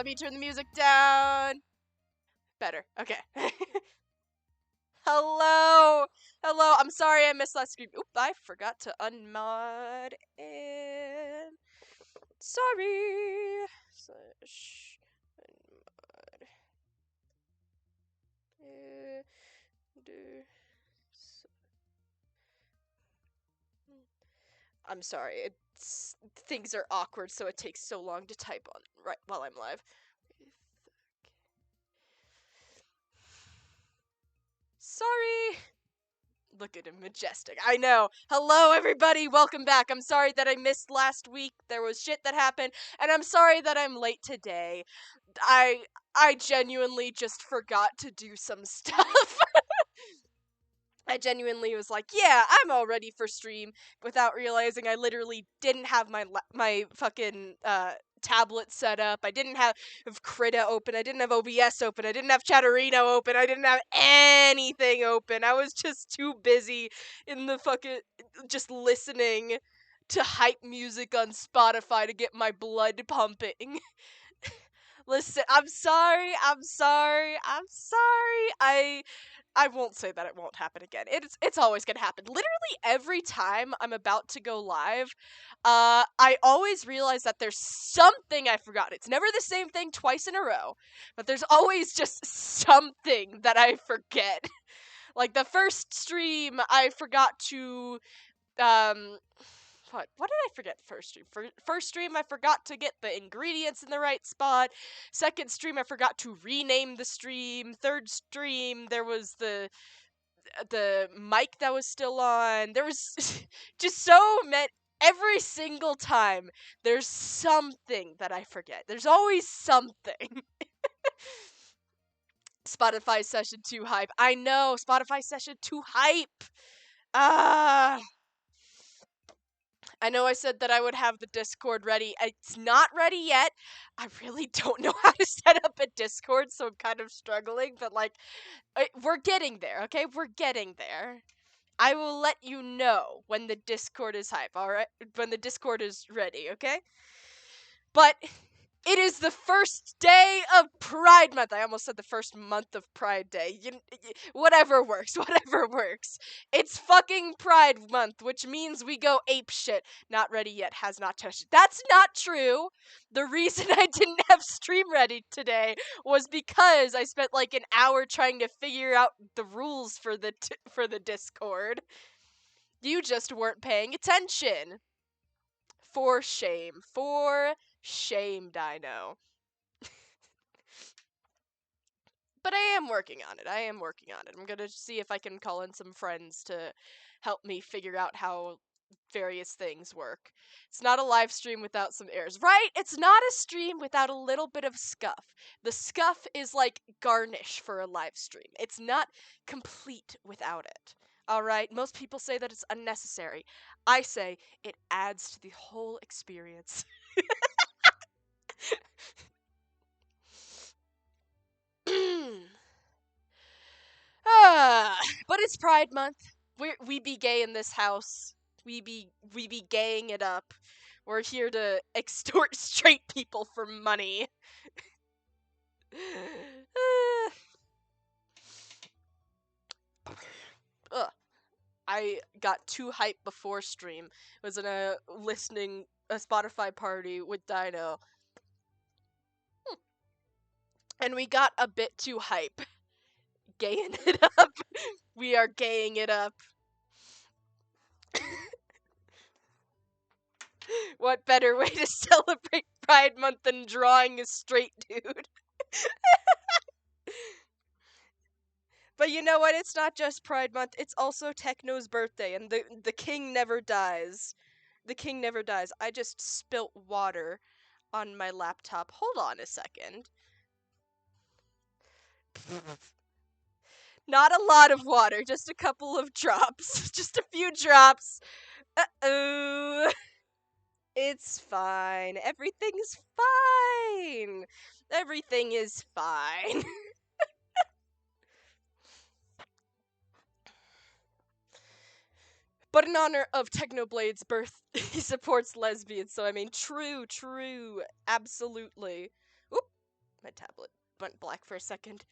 me turn the music down. Better. Okay. Hello. Hello. I'm sorry I missed last screen. Oop, I forgot to unmod and sorry. Slash unmod. I'm sorry. Things are awkward, so it takes so long to type on right while I'm live. Sorry. Look at him, majestic. I know. Hello, everybody. Welcome back. I'm sorry that I missed last week. There was shit that happened, and I'm sorry that I'm late today. I genuinely just forgot to do some stuff. I genuinely was like, yeah, I'm all ready for stream, without realizing I literally didn't have my fucking tablet set up. I didn't have Krita open. I didn't have OBS open. I didn't have Chatterino open. I didn't have anything open. I was just too busy in the fucking just listening to hype music on Spotify to get my blood pumping. Listen, I'm sorry. I won't say that it won't happen again. It's always gonna happen. Literally every time I'm about to go live, I always realize that there's something I forgot. It's never the same thing twice in a row, but there's always just something that I forget. Like the first stream, I forgot to what did I forget first stream? First stream, I forgot to get the ingredients in the right spot. Second stream, I forgot to rename the stream. Third stream, there was the mic that was still on. There was just so many. Every single time, there's something that I forget. There's always something. Spotify session 2 hype. I know, Spotify session 2 hype. I know I said that I would have the Discord ready. It's not ready yet. I really don't know how to set up a Discord, so I'm kind of struggling, but like, we're getting there, okay? We're getting there. I will let you know when the Discord is hype, alright? When the Discord is ready, okay? But it is the first day of Pride Month. I almost said the first month of Pride Day. Whatever works, whatever works. It's fucking Pride Month, which means we go ape shit. Not ready yet, has not touched it. That's not true. The reason I didn't have stream ready today was because I spent like an hour trying to figure out the rules for the Discord. You just weren't paying attention. For shame. For shame, Dino. But I am working on it. I'm gonna see if I can call in some friends to help me figure out how various things work. It's not a live stream without some errors. Right? It's not a stream without a little bit of scuff. The scuff is like garnish for a live stream. It's not complete without it. Alright? Most people say that it's unnecessary. I say it adds to the whole experience. But it's Pride Month. We be gay in this house. We be gaying it up. We're here to extort straight people for money. Ugh. I got too hyped before stream. Was in a Spotify party with Dino. And we got a bit too hype. Gaying it up. We are gaying it up. What better way to celebrate Pride Month than drawing a straight dude? But you know what? It's not just Pride Month. It's also Techno's birthday, and the king never dies. The king never dies. I just spilt water on my laptop. Hold on a second. Not a lot of water, just a couple of drops. Just a few drops. Uh-oh. It's fine. Everything's fine. Everything is fine. But in honor of Technoblade's birth, he supports lesbians, so I mean, true, absolutely. Oop. my tablet went black for a second.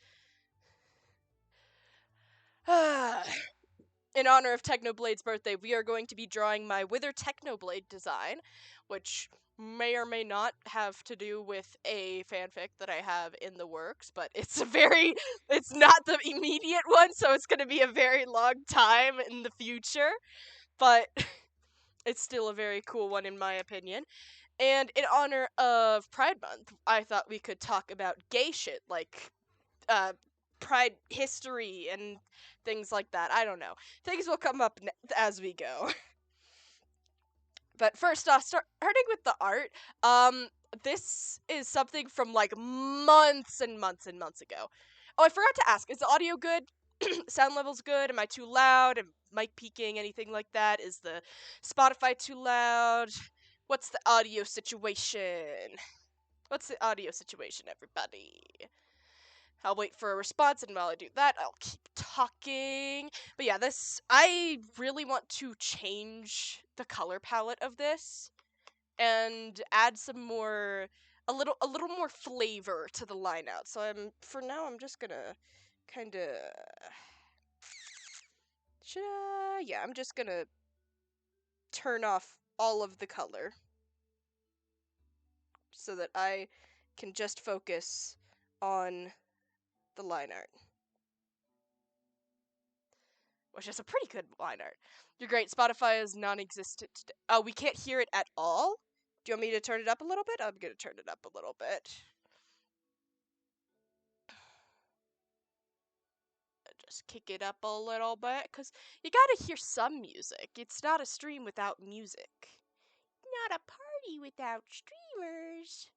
In honor of Technoblade's birthday, we are going to be drawing my Wither Technoblade design, which may or may not have to do with a fanfic that I have in the works, but it's not the immediate one, so it's going to be a very long time in the future, but it's still a very cool one in my opinion. And in honor of Pride Month, I thought we could talk about gay shit, like, Pride history and things like that. I don't know. Things will come up as we go. But first off, starting with the art, this is something from, like, months and months and months ago. Oh, I forgot to ask, is the audio good? Sound levels good? Am I too loud? Am mic peaking? Anything like that? Is the Spotify too loud? What's the audio situation? What's the audio situation, everybody? I'll wait for a response, and while I do that, I'll keep talking. But yeah, I really want to change the color palette of this and add a little more flavor to the line out. So for now, I'm just gonna kind of, yeah, I'm just gonna turn off all of the color so that I can just focus on the line art, which is a pretty good line art. You're great. Spotify is non-existent today. Oh, we can't hear it at all? Do you want me to turn it up a little bit? I'm gonna turn it up a little bit. Just kick it up a little bit, because you gotta hear some music. It's not a stream without music. Not a party without streamers.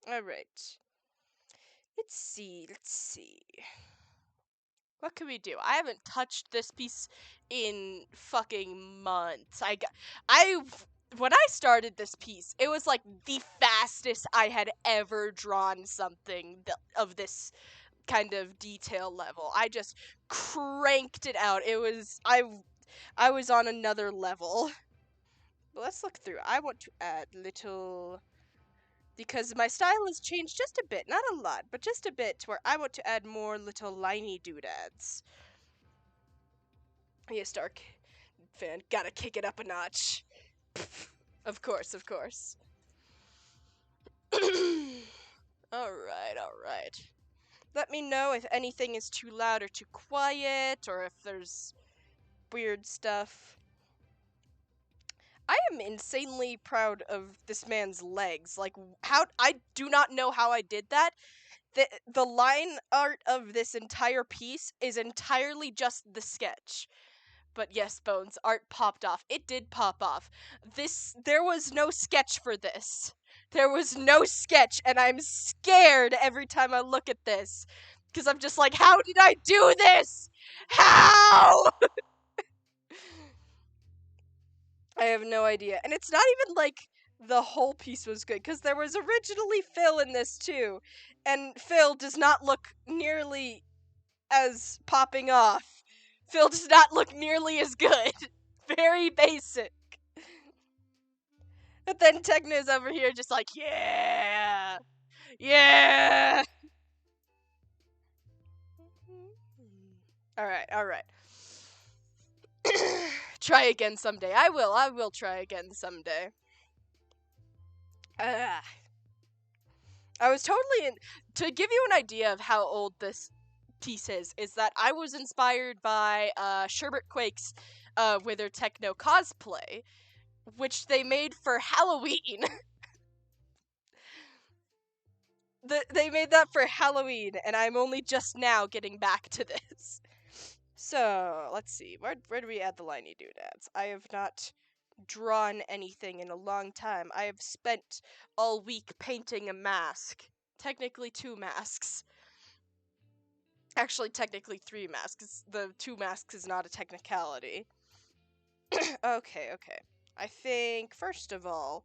Alright. Let's see. What can we do? I haven't touched this piece in fucking months. When I started this piece, it was like the fastest I had ever drawn something of this kind of detail level. I just cranked it out. I was on another level. But let's look through. I want to add little, because my style has changed just a bit, not a lot, but just a bit, where I want to add more little liney doodads. Yes, Dark fan, gotta kick it up a notch. Of course. Alright. Let me know if anything is too loud or too quiet, or if there's weird stuff. I am insanely proud of this man's legs. Like, I do not know how I did that. The line art of this entire piece is entirely just the sketch. But yes, Bones, art popped off. It did pop off. There was no sketch for this. There was no sketch, and I'm scared every time I look at this. Because I'm just like, how did I do this? How? I have no idea. And it's not even like the whole piece was good, because there was originally Phil in this too. And Phil does not look nearly as popping off. Phil does not look nearly as good. Very basic. But then Techno's over here just like, yeah! Yeah! Alright. Try again someday. I will try again someday. I was totally to give you an idea of how old this piece is that I was inspired by Sherbert Quake's Wither Techno cosplay, which they made for Halloween. They made that for Halloween, and I'm only just now getting back to this. So, let's see. Where do we add the liney doodads? I have not drawn anything in a long time. I have spent all week painting a mask. Technically 2 masks. Actually, technically 3 masks. The 2 masks is not a technicality. Okay. I think, first of all,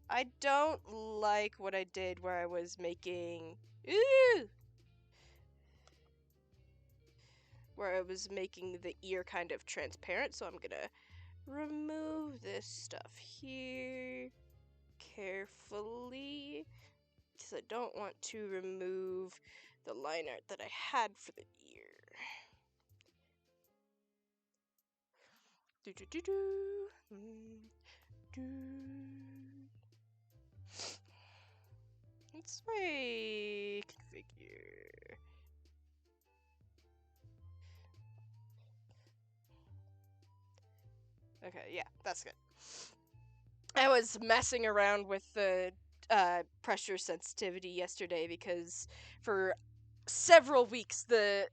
I don't like what I did where I was making... where I was making the ear kind of transparent, so I'm gonna remove this stuff here carefully. because I don't want to remove the line art that I had for the ear. Do do do do. Do. Let's say configure. Okay, yeah, that's good. I was messing around with the pressure sensitivity yesterday because for several weeks the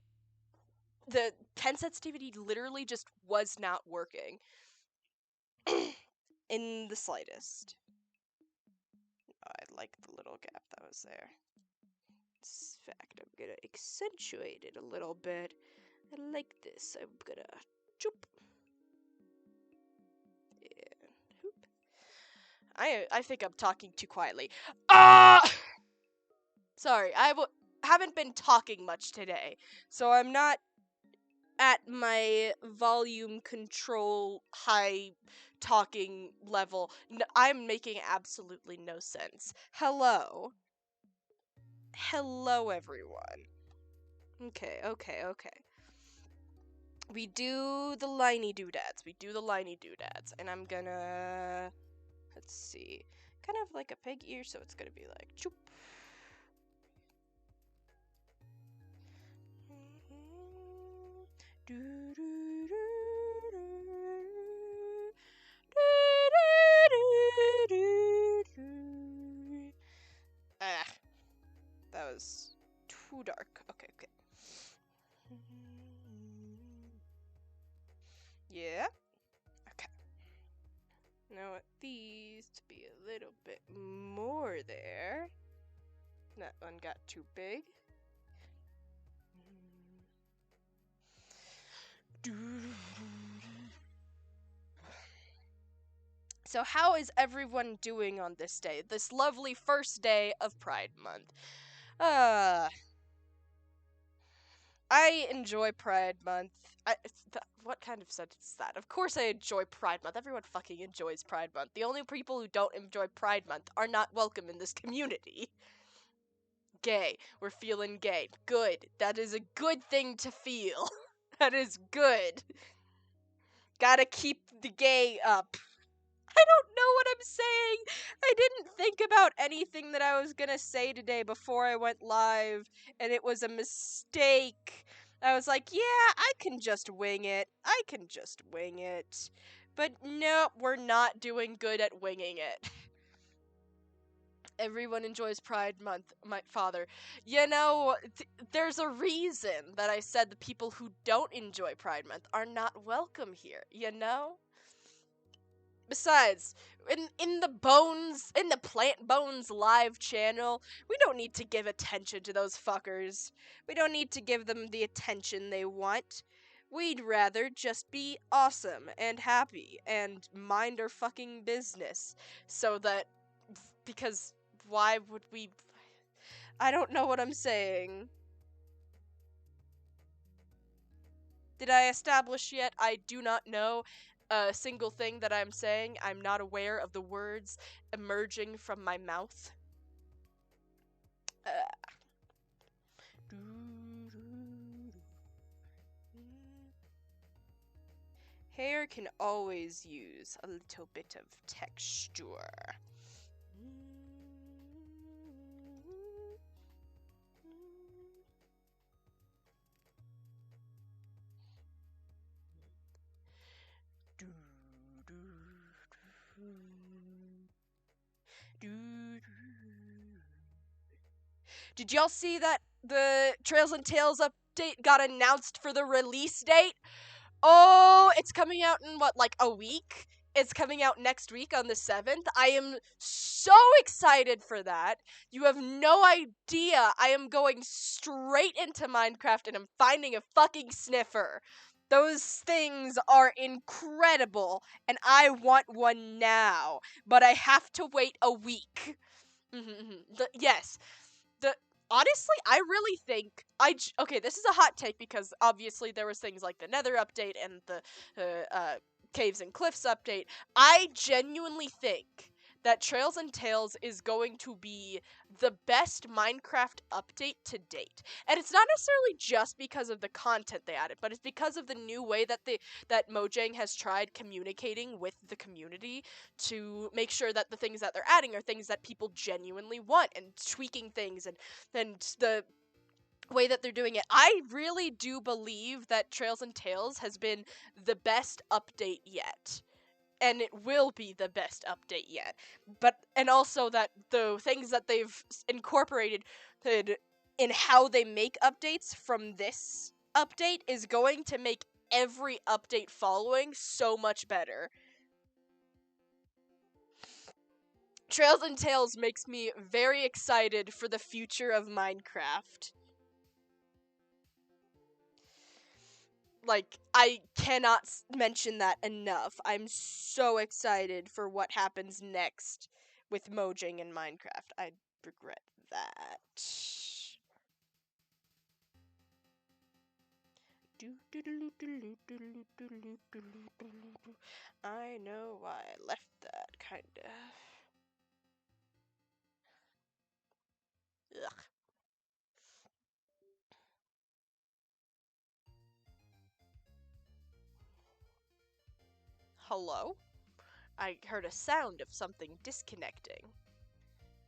pen sensitivity literally just was not working in the slightest. Oh, I like the little gap that was there. In fact, I'm gonna accentuate it a little bit. I like this. I'm gonna choop. And hoop. I think I'm talking too quietly. Sorry, haven't been talking much today, so I'm not at my volume control high talking level. I'm making absolutely no sense. Hello. Hello, everyone. Okay. We do the liney doodads. And I'm gonna... Let's see. Kind of like a pig ear, so it's gonna be like... Choop. That was too dark. Okay. Yeah. Okay. Now I want these to be a little bit more there. That one got too big. So how is everyone doing on this day? This lovely first day of Pride Month. I enjoy Pride Month. What kind of sentence is that? Of course I enjoy Pride Month. Everyone fucking enjoys Pride Month. The only people who don't enjoy Pride Month are not welcome in this community. Gay. We're feeling gay. Good. That is a good thing to feel. That is good. Gotta keep the gay up. I don't know what I'm saying. I didn't think about anything that I was gonna say today before I went live, and it was a mistake. I was like, yeah, I can just wing it. But no, we're not doing good at winging it. Everyone enjoys Pride Month, my father. You know, there's a reason that I said the people who don't enjoy Pride Month are not welcome here, you know? Besides, in the Plant Bones live channel, we don't need to give attention to those fuckers. We don't need to give them the attention they want. We'd rather just be awesome and happy and mind our fucking business. Because why would we... I don't know what I'm saying. Did I establish yet? I do not know a single thing that I'm saying. I'm not aware of the words emerging from my mouth. Hair can always use a little bit of texture. Did y'all see that the Trails and Tales update got announced for the release date? Oh, it's coming out in what, like a week? It's coming out next week on the 7th. I am so excited for that. You have no idea. I am going straight into Minecraft and I'm finding a fucking sniffer. Those things are incredible, and I want one now, but I have to wait a week. Yes. Honestly, I really think okay, this is a hot take because obviously there was things like the Nether update and the Caves and Cliffs update. I genuinely think that Trails and Tales is going to be the best Minecraft update to date. And it's not necessarily just because of the content they added, but it's because of the new way that Mojang has tried communicating with the community to make sure that the things that they're adding are things that people genuinely want, and tweaking things, and the way that they're doing it. I really do believe that Trails and Tales has been the best update yet, and it will be the best update yet. But and also that the things that they've incorporated in how they make updates from this update is going to make every update following so much better. Trails and Tales makes me very excited for the future of Minecraft. Like, I cannot mention that enough. I'm so excited for what happens next with Mojang and Minecraft. I regret that. I know why I left that, kinda. Ugh. Hello? I heard a sound of something disconnecting,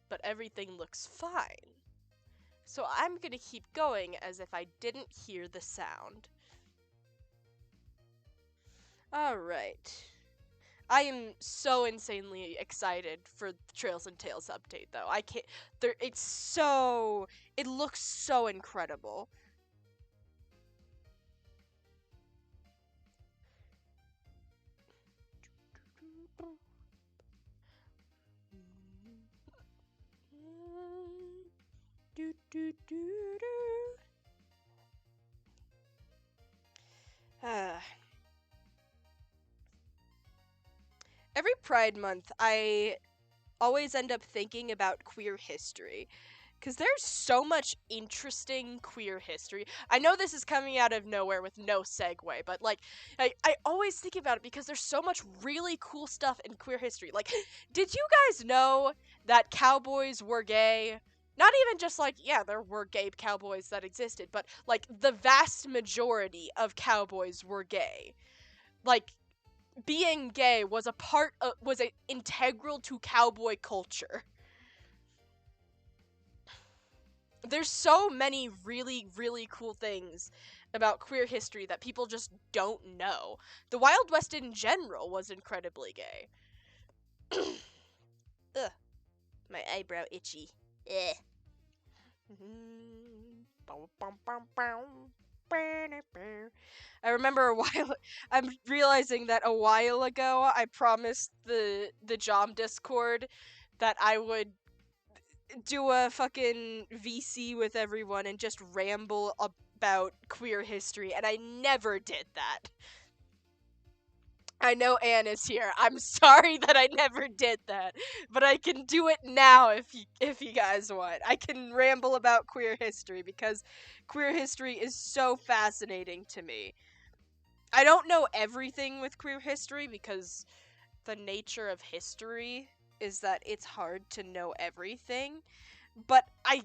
but everything looks fine. So I'm gonna keep going as if I didn't hear the sound. Alright. I am so insanely excited for the Trails and Tales update, though. I can't. It looks so incredible. Every Pride Month, I always end up thinking about queer history. Because there's so much interesting queer history. I know this is coming out of nowhere with no segue, but like, I always think about it because there's so much really cool stuff in queer history. Like, did you guys know that cowboys were gay? Not even just like, yeah, there were gay cowboys that existed, but like the vast majority of cowboys were gay. Like, being gay was was a integral to cowboy culture. There's so many really, really cool things about queer history that people just don't know. The Wild West in general was incredibly gay. Ugh, my eyebrow itchy. Eh. I remember a while. I'm realizing that a while ago I promised the Jom Discord that I would do a fucking VC with everyone and just ramble about queer history, and I never did that. I know Anne is here. I'm sorry that I never did that, but I can do it now if you guys want. I can ramble about queer history because queer history is so fascinating to me. I don't know everything with queer history because the nature of history is that it's hard to know everything. But come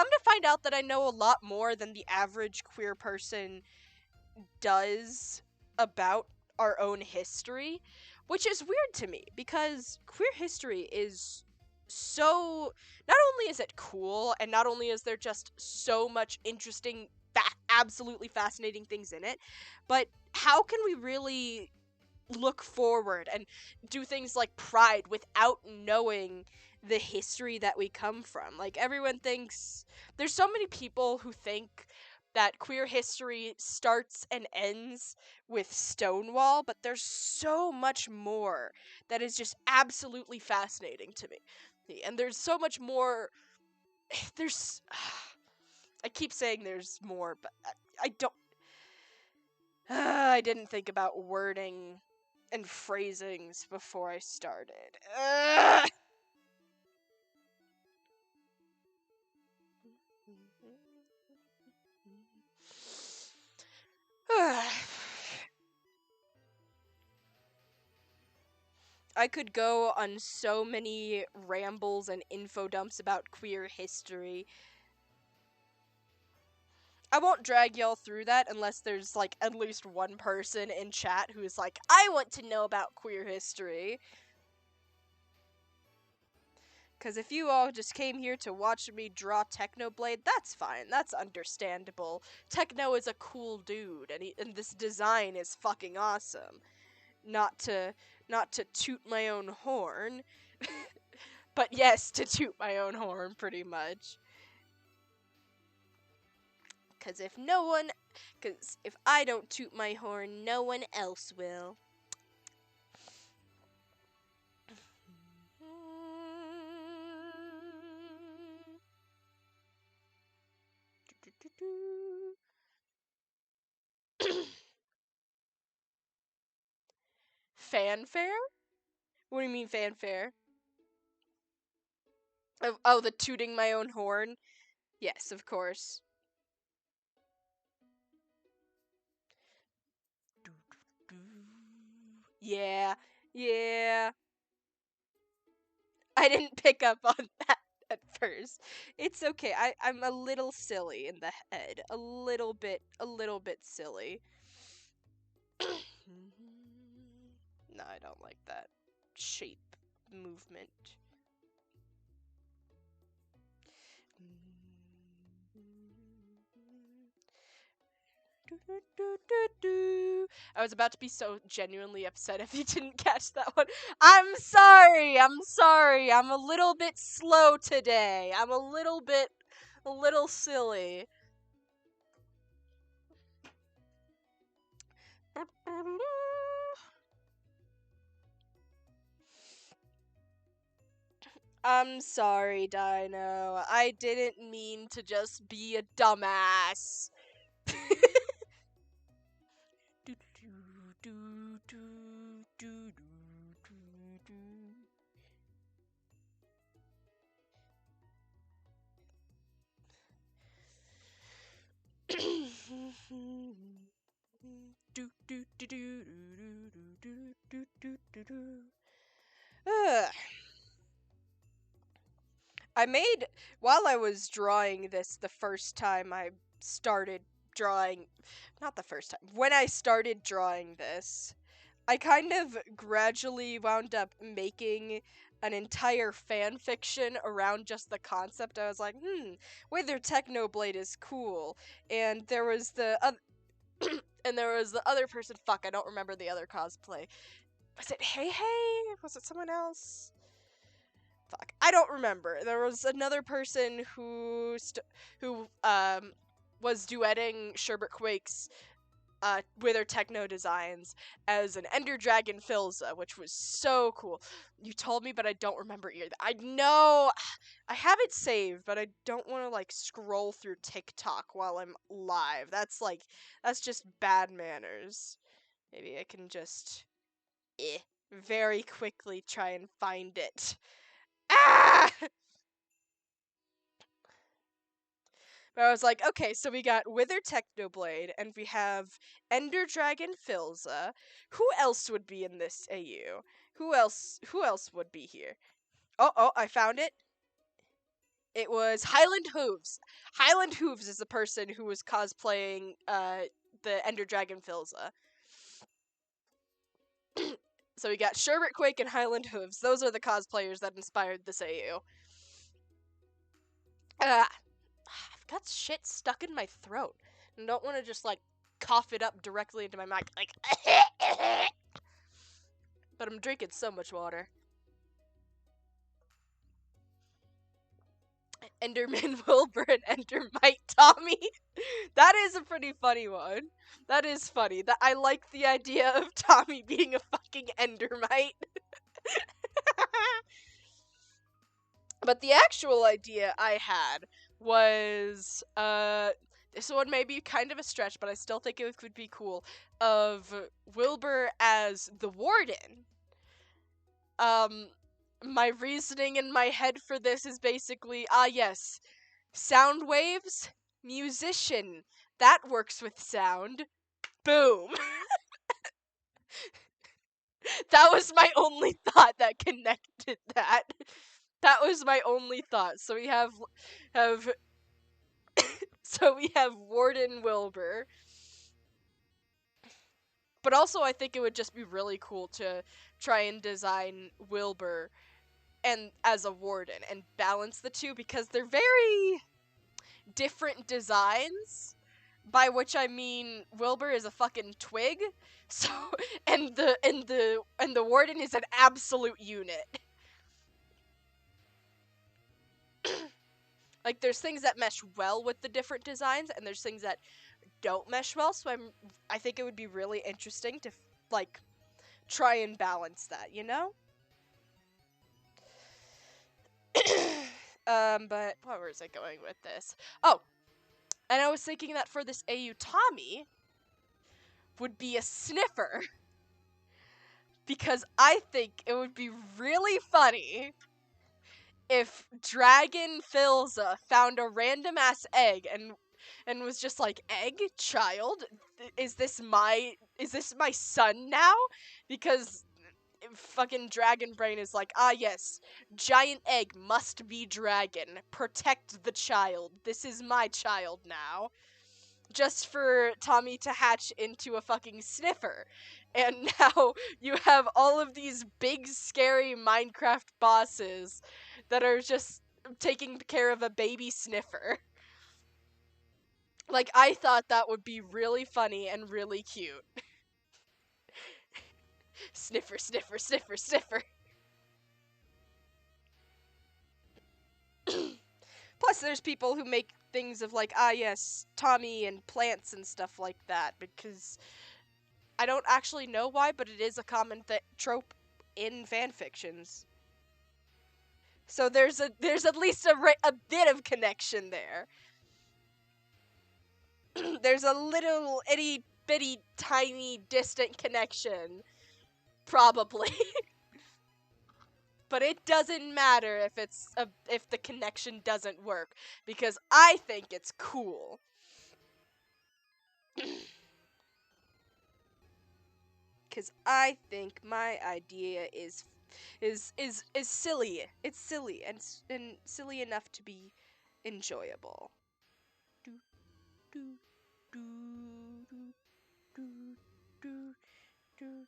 to find out that I know a lot more than the average queer person does about our own history, which is weird to me because queer history is so, not only is it cool and not only is there just so much interesting absolutely fascinating things in it, but how can we really look forward and do things like Pride without knowing the history that we come from? Like, everyone thinks, there's so many people who think that queer history starts and ends with Stonewall, but there's so much more that is just absolutely fascinating to me. And there's so much more. There's I keep saying there's more, but I don't I didn't think about wording and phrasings before I started. I could go on so many rambles and info dumps about queer history. I won't drag y'all through that unless there's like at least one person in chat who's like, I want to know about queer history. Because if you all just came here to watch me draw Technoblade, that's fine. That's understandable. Techno is a cool dude, and this design is fucking awesome. Not to toot my own horn, but yes, to toot my own horn, pretty much. Because if I don't toot my horn, no one else will. Fanfare? What do you mean fanfare? Oh, the tooting my own horn? Yes, of course. Yeah, yeah. I didn't pick up on that at first. It's okay. I'm a little silly in the head. A little bit silly. No, I don't like that shape movement. I was about to be so genuinely upset if you didn't catch that one. I'm sorry. I'm a little bit slow today. I'm a little silly. I'm sorry, Dino. I didn't mean to just be a dumbass. I made, while I was drawing this the first time I started drawing, not the first time, when I started drawing this, I kind of gradually wound up making an entire fan fiction around just the concept. I was like, Wither Technoblade is cool. And there was the other person, fuck, I don't remember the other cosplay. Was it Hey Hey? Was it someone else? Fuck, I don't remember. There was another person who was duetting Sherbert Quake's Wither Techno designs as an Ender Dragon Filza, which was so cool. You told me, but I don't remember either. I know I have it saved, but I don't want to like scroll through TikTok while I'm live. That's just bad manners. Maybe I can just very quickly try and find it. Ah! But I was like, okay, so we got Wither Technoblade, and we have Ender Dragon Filza. Who else would be in this AU? Who else would be here? Oh, I found it. It was Highland Hooves. Highland Hooves is the person who was cosplaying the Ender Dragon Filza. So we got Sherbert Quake and Highland Hooves. Those are the cosplayers that inspired this AU. I've got shit stuck in my throat. And don't want to just like cough it up directly into my mic. Like, but I'm drinking so much water. Enderman Wilbur and Endermite Tommy. That is a pretty funny one. That is funny. That I like the idea of Tommy being a fucking Endermite. But the actual idea I had was this one may be kind of a stretch, but I still think it would be cool, of Wilbur as the warden. My reasoning in my head for this is basically, yes, sound waves, musician, that works with sound. Boom. That was my only thought that connected that. That was my only thought. So we have Warden Wilbur. But also I think it would just be really cool to try and design Wilbur and as a warden and balance the two because they're very different designs. By which I mean Wilbur is a fucking twig. So and the warden is an absolute unit. Like there's things that mesh well with the different designs and there's things that don't mesh well, so I think it would be really interesting to like try and balance that, you know? But where was I going with this? Oh, and I was thinking that for this AU Tommy would be a sniffer because I think it would be really funny if Dragon Filza found a random ass egg and was just like, egg child, is this my son now? Because fucking Dragon Brain is like, ah yes, giant egg must be dragon, protect the child, this is my child now. Just for Tommy to hatch into a fucking sniffer. And now you have all of these big scary Minecraft bosses that are just taking care of a baby sniffer. Like, I thought that would be really funny and really cute. Sniffer, sniffer, sniffer, sniffer. Plus, there's people who make things of like, ah yes, Tommy and plants and stuff like that, because I don't actually know why, but it is a common trope in fan fictions. So there's at least a bit of connection there. There's a little itty bitty tiny distant connection, probably. But it doesn't matter if the connection doesn't work because I think it's cool. Cuz I think my idea is silly. It's silly and silly enough to be enjoyable. Do do do do do do do.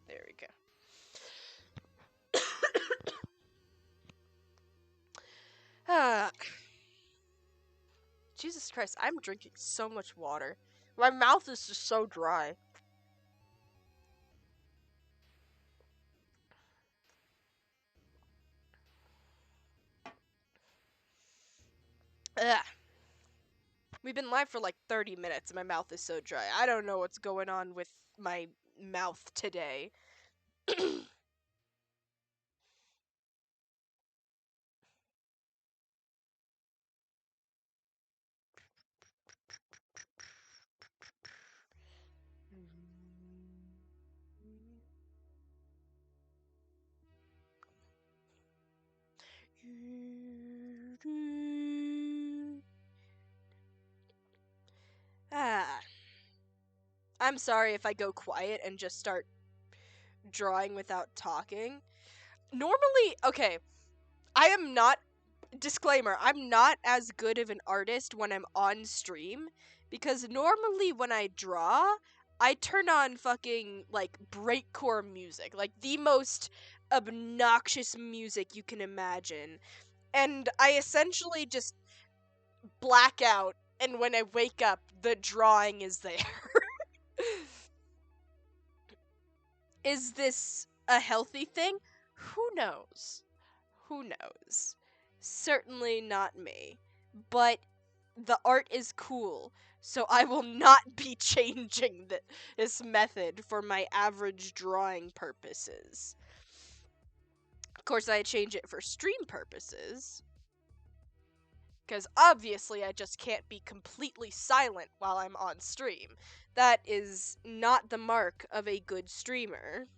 There we go. Ah. Jesus Christ, I'm drinking so much water. My mouth is just so dry. Ugh. We've been live for like 30 minutes and my mouth is so dry. I don't know what's going on with my mouth today. Ah. I'm sorry if I go quiet and just start drawing without talking. Normally, okay, I am not, disclaimer, I'm not as good of an artist when I'm on stream because normally when I draw, I turn on fucking like breakcore music, like the most obnoxious music you can imagine. And I essentially just black out, and when I wake up, the drawing is there. Is this a healthy thing? Who knows? Who knows? Certainly not me. But the art is cool, so I will not be changing this method for my average drawing purposes. Of course, I change it for stream purposes. Because obviously, I just can't be completely silent while I'm on stream. That is not the mark of a good streamer.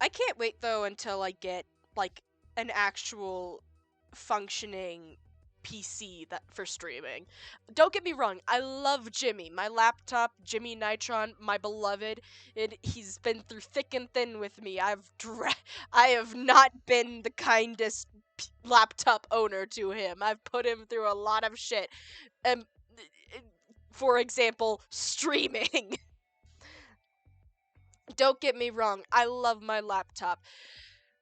I can't wait though until I get like an actual functioning PC that for streaming. Don't get me wrong, I love Jimmy. My laptop, Jimmy Neutron, my beloved. He's been through thick and thin with me. I have not been the kindest laptop owner to him. I've put him through a lot of shit. Um, for example, streaming. Don't get me wrong, I love my laptop.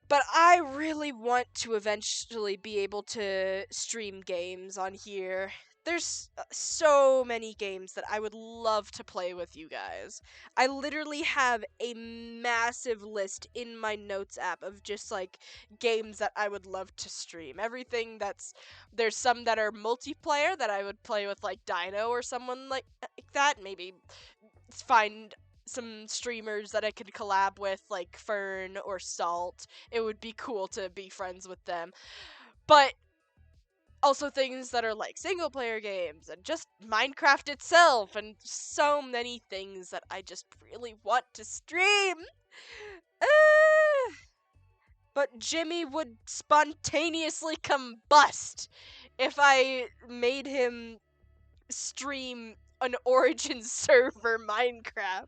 But I really want to eventually be able to stream games on here. There's so many games that I would love to play with you guys. I literally have a massive list in my notes app of just like games that I would love to stream. Everything that's there's some that are multiplayer that I would play with like Dino or someone like that. Maybe find some streamers that I could collab with, like Fern or Salt. It would be cool to be friends with them. But also things that are like single player games and just Minecraft itself and so many things that I just really want to stream. But Jimmy would spontaneously combust if I made him stream an Origin server Minecraft.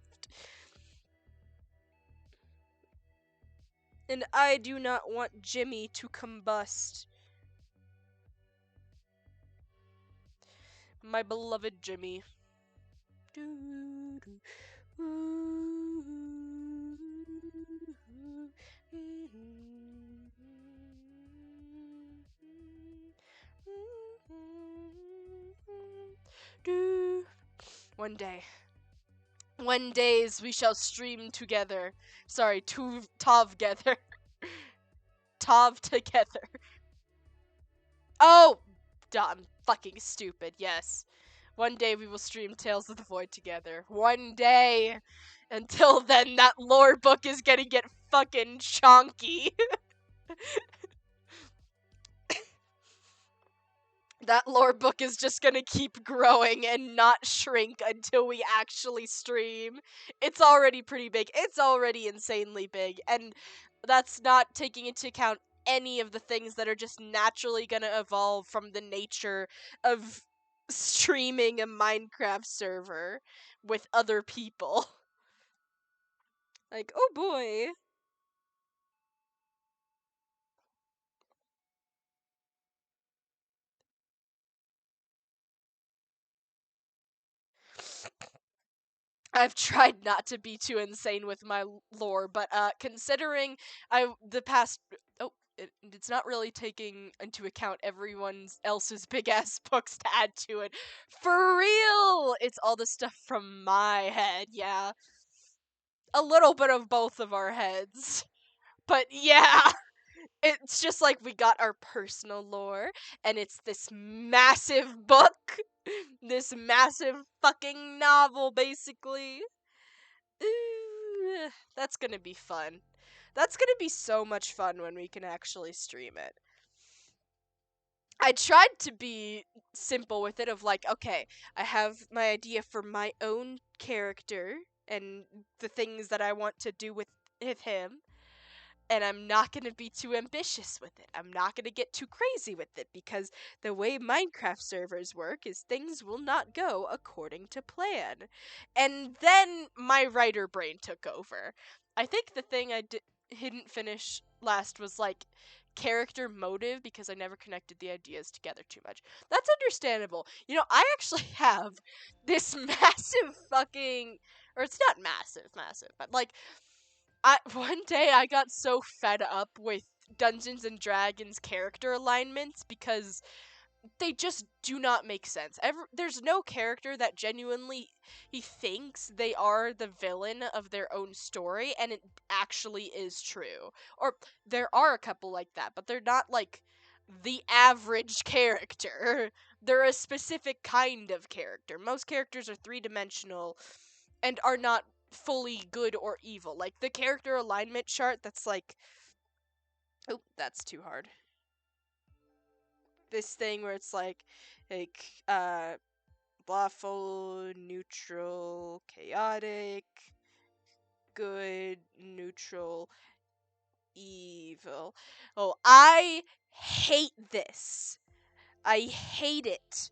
And I do not want Jimmy to combust. My beloved Jimmy. One day. One days we shall stream together. Sorry, Tov together. Tov together. Oh! Duh, I'm fucking stupid, yes. One day we will stream Tales of the Void together. One day! Until then, that lore book is gonna get fucking chonky. That lore book is just gonna keep growing and not shrink until we actually stream. It's already pretty big. It's already insanely big. And that's not taking into account any of the things that are just naturally gonna evolve from the nature of streaming a Minecraft server with other people. Like, oh boy. I've tried not to be too insane with my lore, but considering the past it's not really taking into account everyone else's big ass books to add to it. For real, it's all the stuff from my head. Yeah, a little bit of both of our heads, but yeah. It's just like we got our personal lore, and it's this massive book, this massive fucking novel, basically. Ooh, that's gonna be fun. That's gonna be so much fun when we can actually stream it. I tried to be simple with it of like, okay, I have my idea for my own character and the things that I want to do with him, and I'm not going to be too ambitious with it. I'm not going to get too crazy with it because the way Minecraft servers work is things will not go according to plan. And then my writer brain took over. I think the thing didn't finish last was like character motive because I never connected the ideas together too much. That's understandable. You know, I actually have this massive fucking or it's not massive, but like one day I got so fed up with Dungeons and Dragons character alignments because they just do not make sense. There's no character that genuinely he thinks they are the villain of their own story and it actually is true. Or there are a couple like that, but they're not like the average character. They're a specific kind of character. Most characters are three-dimensional and are not fully good or evil. Like the character alignment chart that's like oh, that's too hard. This thing where it's like lawful, neutral, chaotic, good, neutral, evil. evil. Oh, I hate this. I hate it.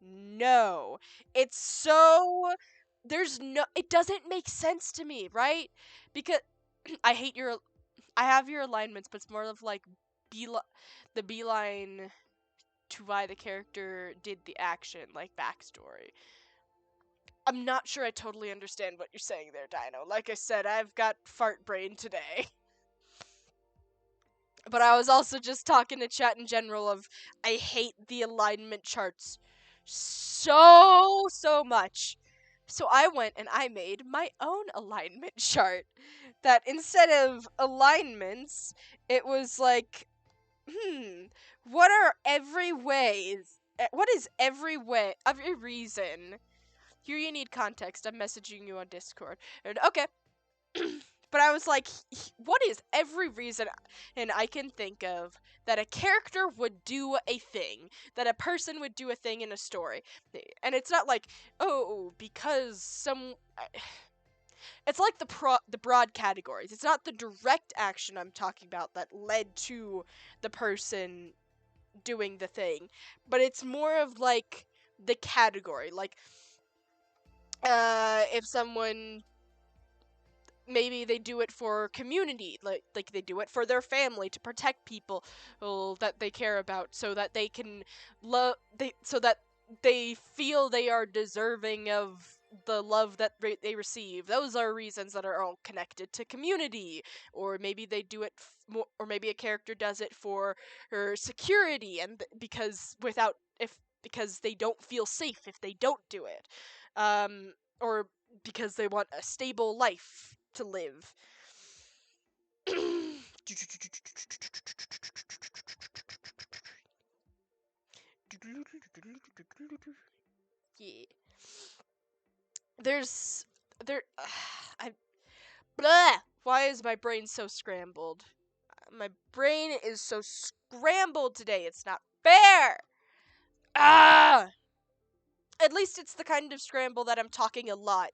No. It's so it doesn't make sense to me, right? Because I hate I have your alignments, but it's more of like the beeline to why the character did the action, like backstory. I'm not sure I totally understand what you're saying there, Dino. Like I said, I've got fart brain today. But I was also just talking to chat in general of I hate the alignment charts so much. So I went and I made my own alignment chart that instead of alignments, it was like, what are what is every reason? Here you need context. I'm messaging you on Discord. And okay. But I was like, what is every reason and I can think of that a character would do a thing, that a person would do a thing in a story? And it's not like, oh, because it's like the broad categories. It's not the direct action I'm talking about that led to the person doing the thing, but it's more of like the category. Like, if someone maybe they do it for community, like they do it for their family to protect people that they care about, so that they can so that they feel they are deserving of the love that they receive. Those are reasons that are all connected to community. Or maybe they do it or maybe a character does it for her security, and because they don't feel safe if they don't do it, or because they want a stable life to live. Yeah. There's there I blah. Why is my brain so scrambled? My brain is so scrambled today. It's not fair. Ah. At least it's the kind of scramble that I'm talking a lot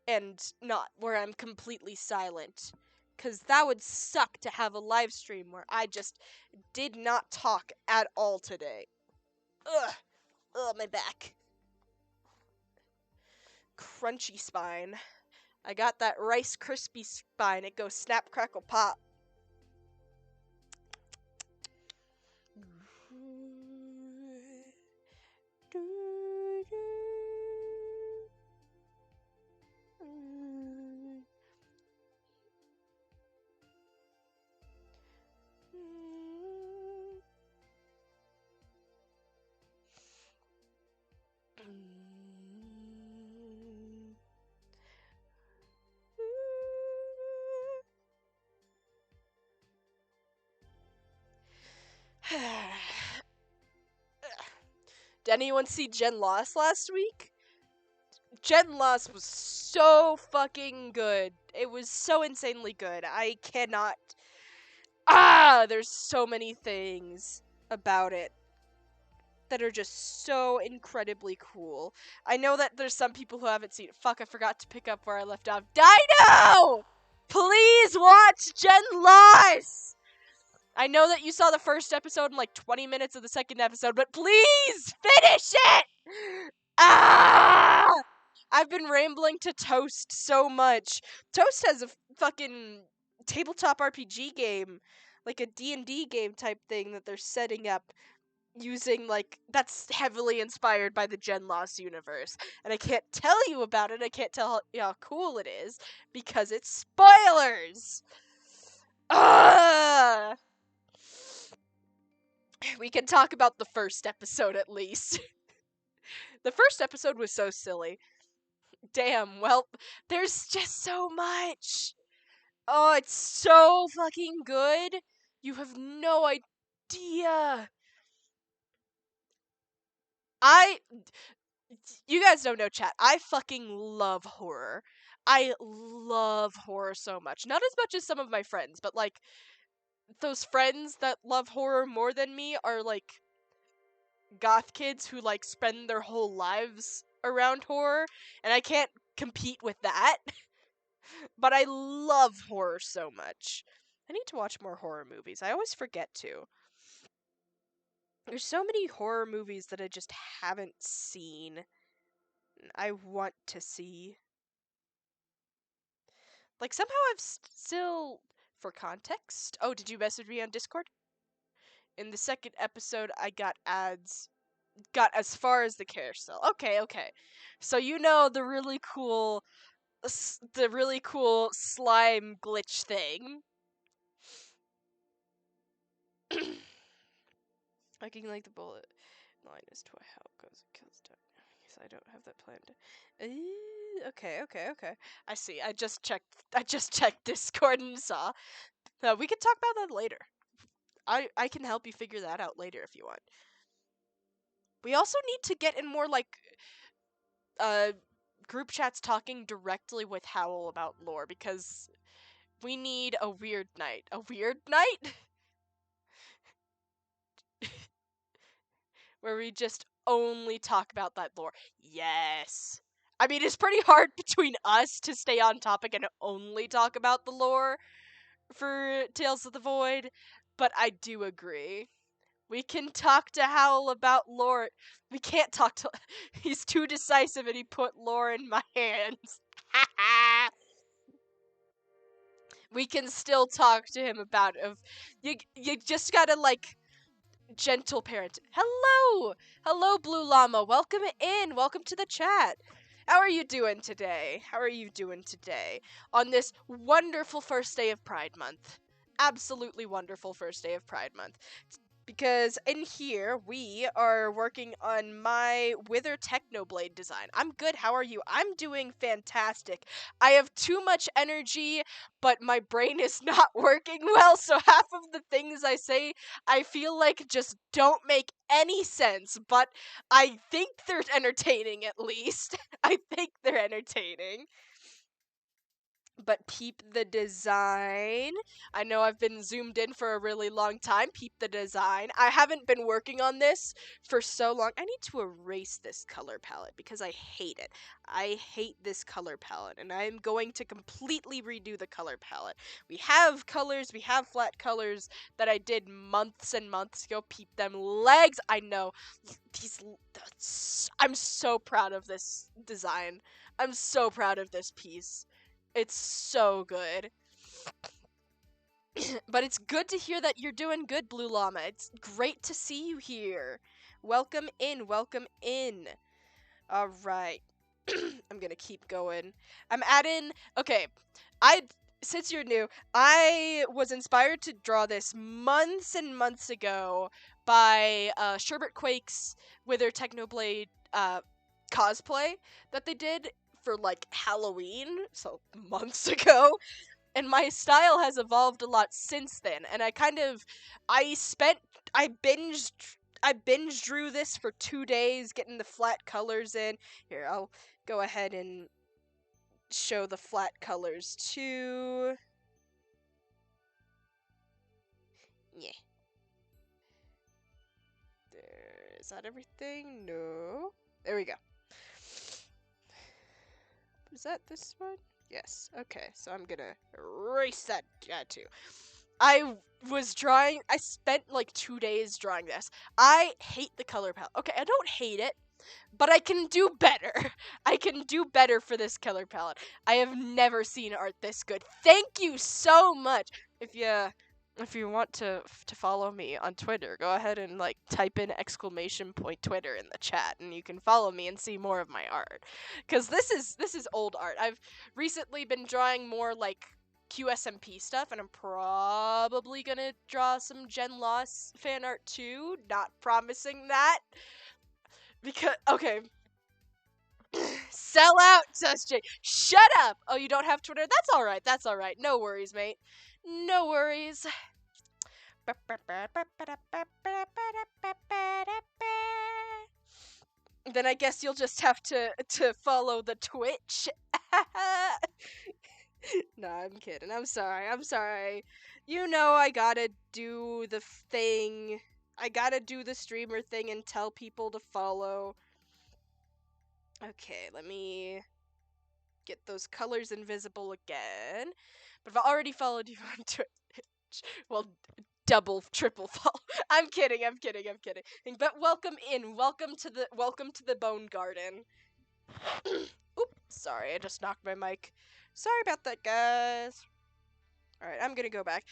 and not where I'm completely silent. Because that would suck to have a live stream where I just did not talk at all today. Ugh. Ugh, my back. Crunchy spine. I got that Rice Krispie spine. It goes snap, crackle, pop. Did anyone see Jen Loss last week? Jen Loss was so fucking good. It was so insanely good. I cannot. There's so many things about it that are just so incredibly cool. I know that there's some people who haven't seen it. Fuck, I forgot to pick up where I left off. Dino! Please watch Jen Loss! I know that you saw the first episode and like 20 minutes of the second episode, but please finish it! I've been rambling to Toast so much. Toast has a fucking tabletop RPG game, like a D&D game type thing that they're setting up using, like, that's heavily inspired by the Jen Loss universe. And I can't tell you about it. I can't tell you how cool it is because it's spoilers. We can talk about the first episode at least. The first episode was so silly. Damn, well, there's just so much. Oh, it's so fucking good. You have no idea. You guys don't know, chat. I fucking love horror. I love horror so much. Not as much as some of my friends, but like those friends that love horror more than me are like goth kids who like spend their whole lives around horror, and I can't compete with that. But I love horror so much. I need to watch more horror movies. I always forget to. There's so many horror movies that I just haven't seen. I want to see. Like, somehow I've still. For context. Oh, did you message me on Discord? In the second episode, I got ads. Got as far as the carousel. Okay, okay. So you know the really cool. The really cool slime glitch thing. I can like the bullet line as to how it goes. It kills time. I don't have that planned. Okay, okay, okay. I see. I just checked. I just checked Discord and saw. We can talk about that later. I can help you figure that out later if you want. We also need to get in more like uh group chats talking directly with Howl about lore because we need a weird night. A weird night where we just only talk about that lore. Yes. I mean, it's pretty hard between us to stay on topic and only talk about the lore for Tales of the Void, but I do agree. We can talk to Howl about lore. We can't talk to. He's too decisive and he put lore in my hands. We can still talk to him about it. You just gotta like gentle parent. Hello! Hello, Blue Llama. Welcome in. Welcome to the chat. How are you doing today? How are you doing today? On this wonderful first day of Pride Month. Absolutely wonderful first day of Pride Month. Because in here, we are working on my Wither Technoblade design. I'm good. How are you? I'm doing fantastic. I have too much energy, but my brain is not working well, so half of the things I say, I feel like just don't make any sense, but I think they're entertaining at least. I think they're entertaining. But peep the design. I know I've been zoomed in for a really long time. Peep the design. I haven't been working on this for so long. I need to erase this color palette because I hate it. I hate this color palette, and I'm going to completely redo the color palette. We have colors, we have flat colors that I did months and months ago. Peep them legs. I know. I'm so proud of this design. I'm so proud of this piece. It's so good. But it's good to hear that you're doing good, Blue Llama. It's great to see you here. Welcome in, welcome in. All right. I'm going to keep going. I'm adding okay. Since you're new, I was inspired to draw this months and months ago by Sherbert Quake's Wither Technoblade cosplay that they did for like Halloween, so months ago. And my style has evolved a lot since then. And I binged I binge drew this for 2 days, getting the flat colors in. Here, I'll go ahead and show the flat colors too. Yeah. There, is that everything? No. There we go. Is that this one? Yes. Okay, so I'm gonna erase that too. I spent like 2 days drawing this. I hate the color palette. Okay, I don't hate it, but I can do better. I can do better for this color palette. I have never seen art this good. Thank you so much. If you want to follow me on Twitter, go ahead and like type in !Twitter in the chat, and you can follow me and see more of my art. Cause this is old art. I've recently been drawing more like QSMP stuff, and I'm probably gonna draw some Gen Loss fan art too. Not promising that. Because okay. Sell out, says Jay. Shut up! Oh, you don't have Twitter? That's alright, that's alright. No worries, mate. No worries. Then I guess you'll just have to follow the Twitch. No, I'm kidding. I'm sorry. I'm sorry. You know I gotta do the thing. I gotta do the streamer thing and tell people to follow. Okay, let me get those colors invisible again. But I've already followed you on Twitter. Well, double, triple fall. I'm kidding. I'm kidding. I'm kidding. But welcome in. Welcome to the Bone Garden. Oop, sorry, I just knocked my mic. Sorry about that, guys. All right, I'm gonna go back.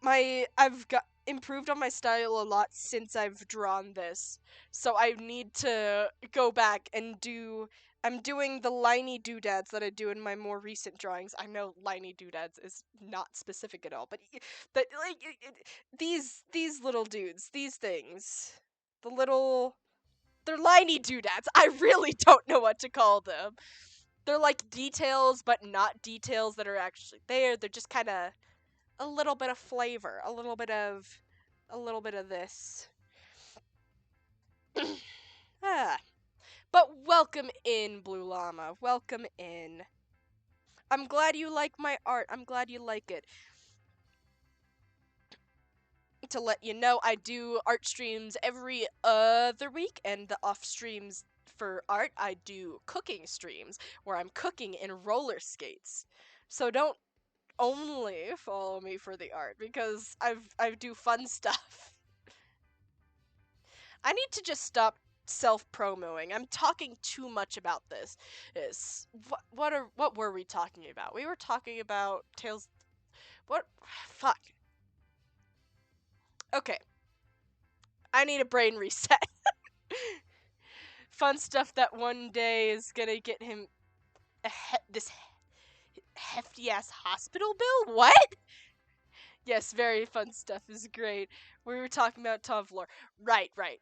I've got improved on my style a lot since I've drawn this, so I need to go back and do. I'm doing the liney doodads that I do in my more recent drawings. I know liney doodads is not specific at all, but like these little dudes, these things, the little they're liney doodads. I really don't know what to call them. They're like details, but not details that are actually there. They're just kind of a little bit of flavor, a little bit of this. Ah. But welcome in, Blue Llama. Welcome in. I'm glad you like my art. I'm glad you like it. To let you know, I do art streams every other week, and the off streams for art, I do cooking streams where I'm cooking in roller skates. So don't only follow me for the art because I do fun stuff. I need to just stop self-promoing. I'm talking too much about this. What were we talking about? We were talking about Tales. What? Fuck. Okay. I need a brain reset. Fun stuff that one day is gonna get him this hefty ass hospital bill. What? Yes, very fun stuff is great. We were talking about Tom Floor. Right, right.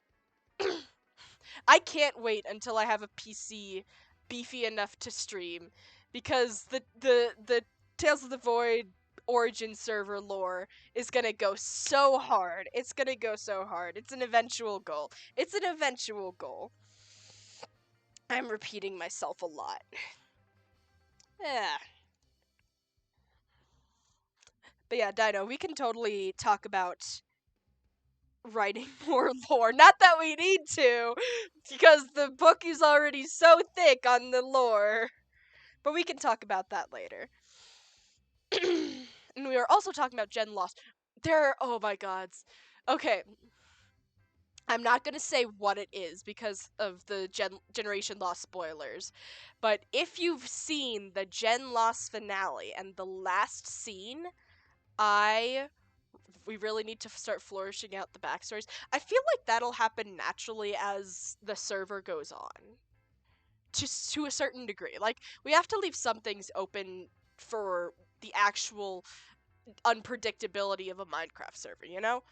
I can't wait until I have a PC beefy enough to stream because the Tales of the Void origin server lore is gonna go so hard. It's gonna go so hard. It's an eventual goal. It's an eventual goal. I'm repeating myself a lot. Yeah. But yeah, Dino, we can totally talk about writing more lore. Not that we need to, because the book is already so thick on the lore. But we can talk about that later. And we are also talking about Gen Lost. Oh my gods. Okay, I'm not gonna say what it is because of the Generation Lost spoilers. But if you've seen the Gen Lost finale and the last scene, we really need to start flourishing out the backstories. I feel like that'll happen naturally as the server goes on. To a certain degree. Like, we have to leave some things open for the actual unpredictability of a Minecraft server, you know?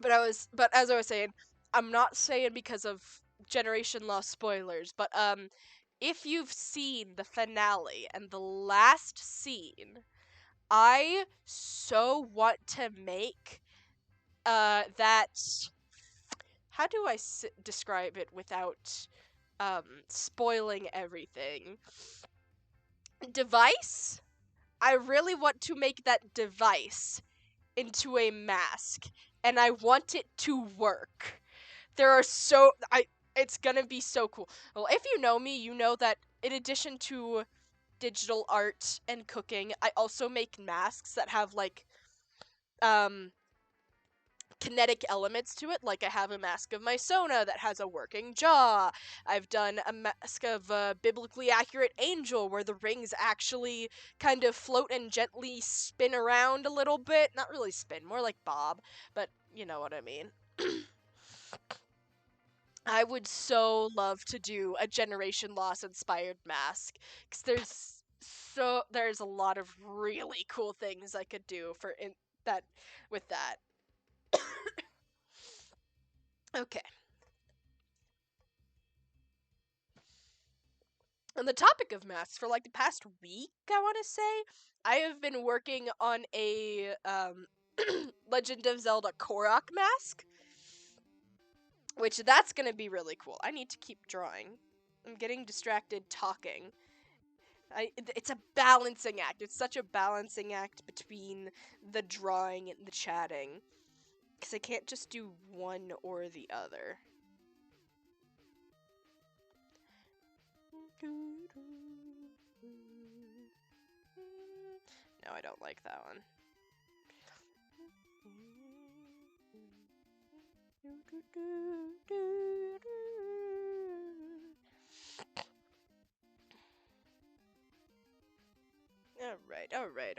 But as I was saying, I'm not saying because of Generation Lost spoilers, but if you've seen the finale and the last scene, I so want to make that. How do I describe it without spoiling everything? Device? I really want to make that device into a mask, and I want it to work. It's gonna be so cool. Well, if you know me, you know that in addition to digital art and cooking, I also make masks that have like um kinetic elements to it. Like I have a mask of my Sona that has a working jaw. I've done a mask of a biblically accurate angel where the rings actually kind of float and gently spin around a little bit. Not really spin, more like bob, but you know what I mean. I would so love to do a Generation Lost inspired mask because there's a lot of really cool things I could do for in that with that. Okay. On the topic of masks, for like the past week, I want to say, I have been working on a Legend of Zelda Korok mask, which that's gonna be really cool. I need to keep drawing. I'm getting distracted talking. It's a balancing act. It's such a balancing act between the drawing and the chatting, because I can't just do one or the other. No, I don't like that one.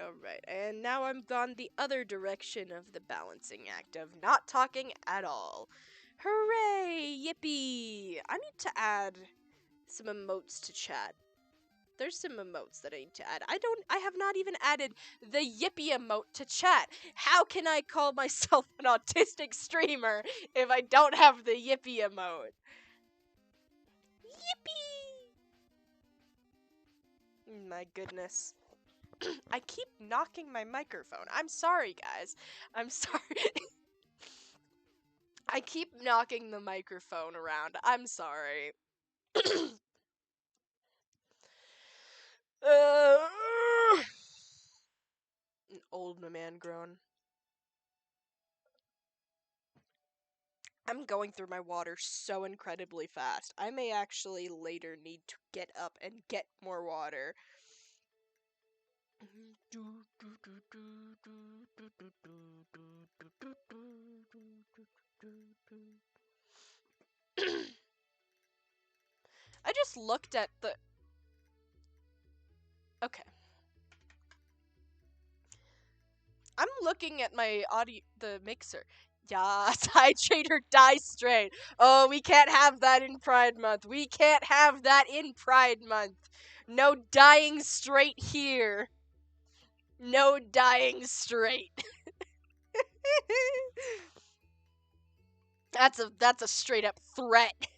Alright. And now I'm gone the other direction of the balancing act of not talking at all. Hooray! Yippee! I need to add some emotes to chat. There's some emotes that I need to add. I have not even added the yippee emote to chat. How can I call myself an autistic streamer if I don't have the yippee emote? Yippee! My goodness. I keep knocking my microphone. I'm sorry, guys. I'm sorry. I keep knocking the microphone around. I'm sorry. uh, an old man groan. I'm going through my water so incredibly fast. I may actually later need to get up and get more water. I just looked at the... Okay. I'm looking at my the mixer. Yes, hydrate or die straight. Oh, we can't have that in Pride Month. We can't have that in Pride Month. No dying straight here. No dying straight. That's a straight up threat.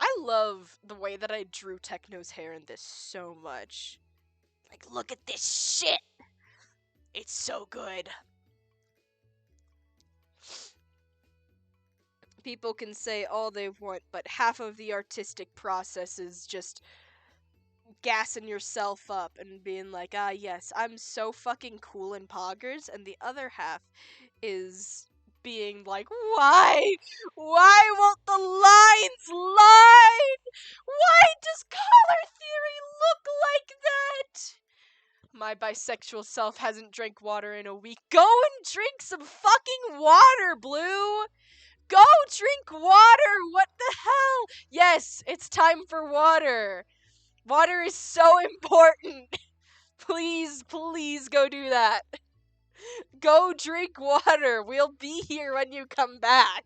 I love the way that I drew Techno's hair in this so much. Like, look at this shit! It's so good. People can say all they want, but half of the artistic process is just gassing yourself up and being like, ah, yes, I'm so fucking cool in poggers, and the other half is being like, why? Why won't the lines line? Why does color theory look like that? My bisexual self hasn't drank water in a week. Go and drink some fucking water, Blue! Go drink water! What the hell? Yes, it's time for water. Water is so important. Please go do that. Go drink water. We'll be here when you come back.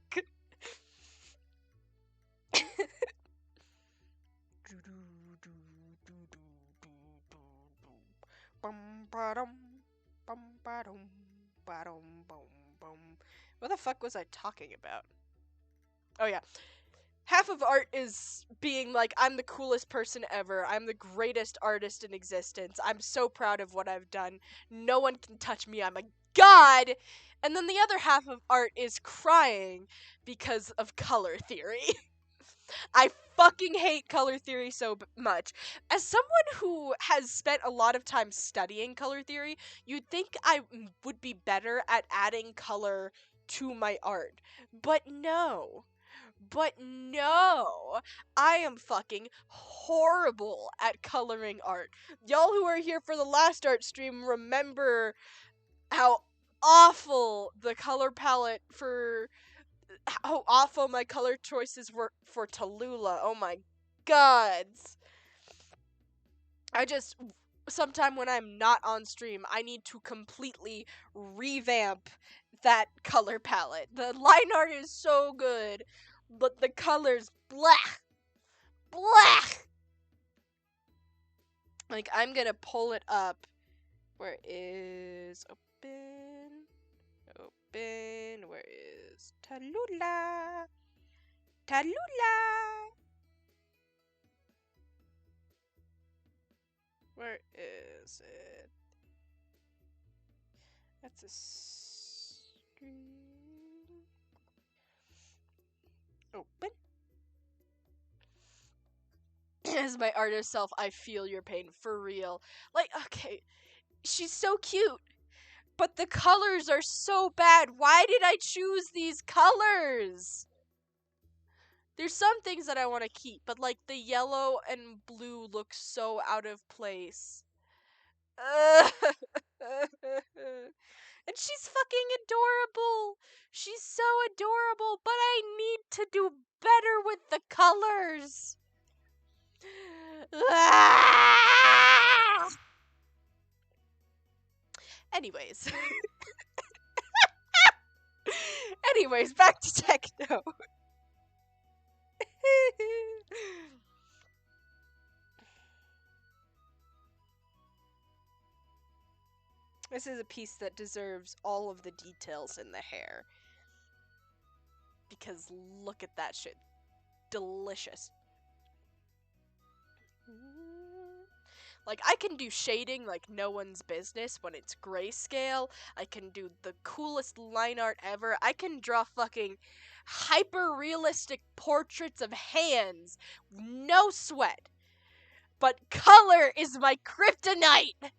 What the fuck was I talking about? Oh yeah. Half of art is being like, I'm the coolest person ever. I'm the greatest artist in existence. I'm so proud of what I've done. No one can touch me. I'm a god. And then the other half of art is crying because of color theory. I fucking hate color theory so much. As someone who has spent a lot of time studying color theory, you'd think I would be better at adding color to my art. But no. I am fucking horrible at coloring art. Y'all who are here for the last art stream remember how awful the color palette for how awful my color choices were for Tallulah. Oh my gods. I just sometime when I'm not on stream, I need to completely revamp that color palette. The line art is so good, but the colors blah. Like, I'm gonna pull it up. Where is open? Where is Tallulah? Where is it? That's a screen. Open. As my artist self, I feel your pain for real. Like, okay, she's so cute. But the colors are so bad. Why did I choose these colors? There's some things that I want to keep, but like the yellow and blue look so out of place. And she's fucking adorable. She's so adorable, but I need to do better with the colors. Anyways. Anyways, back to Techno. This is a piece that deserves all of the details in the hair. Because look at that shit. Delicious. Like, I can do shading like no one's business when it's grayscale. I can do the coolest line art ever. I can draw fucking hyper-realistic portraits of hands. No sweat. But color is my kryptonite!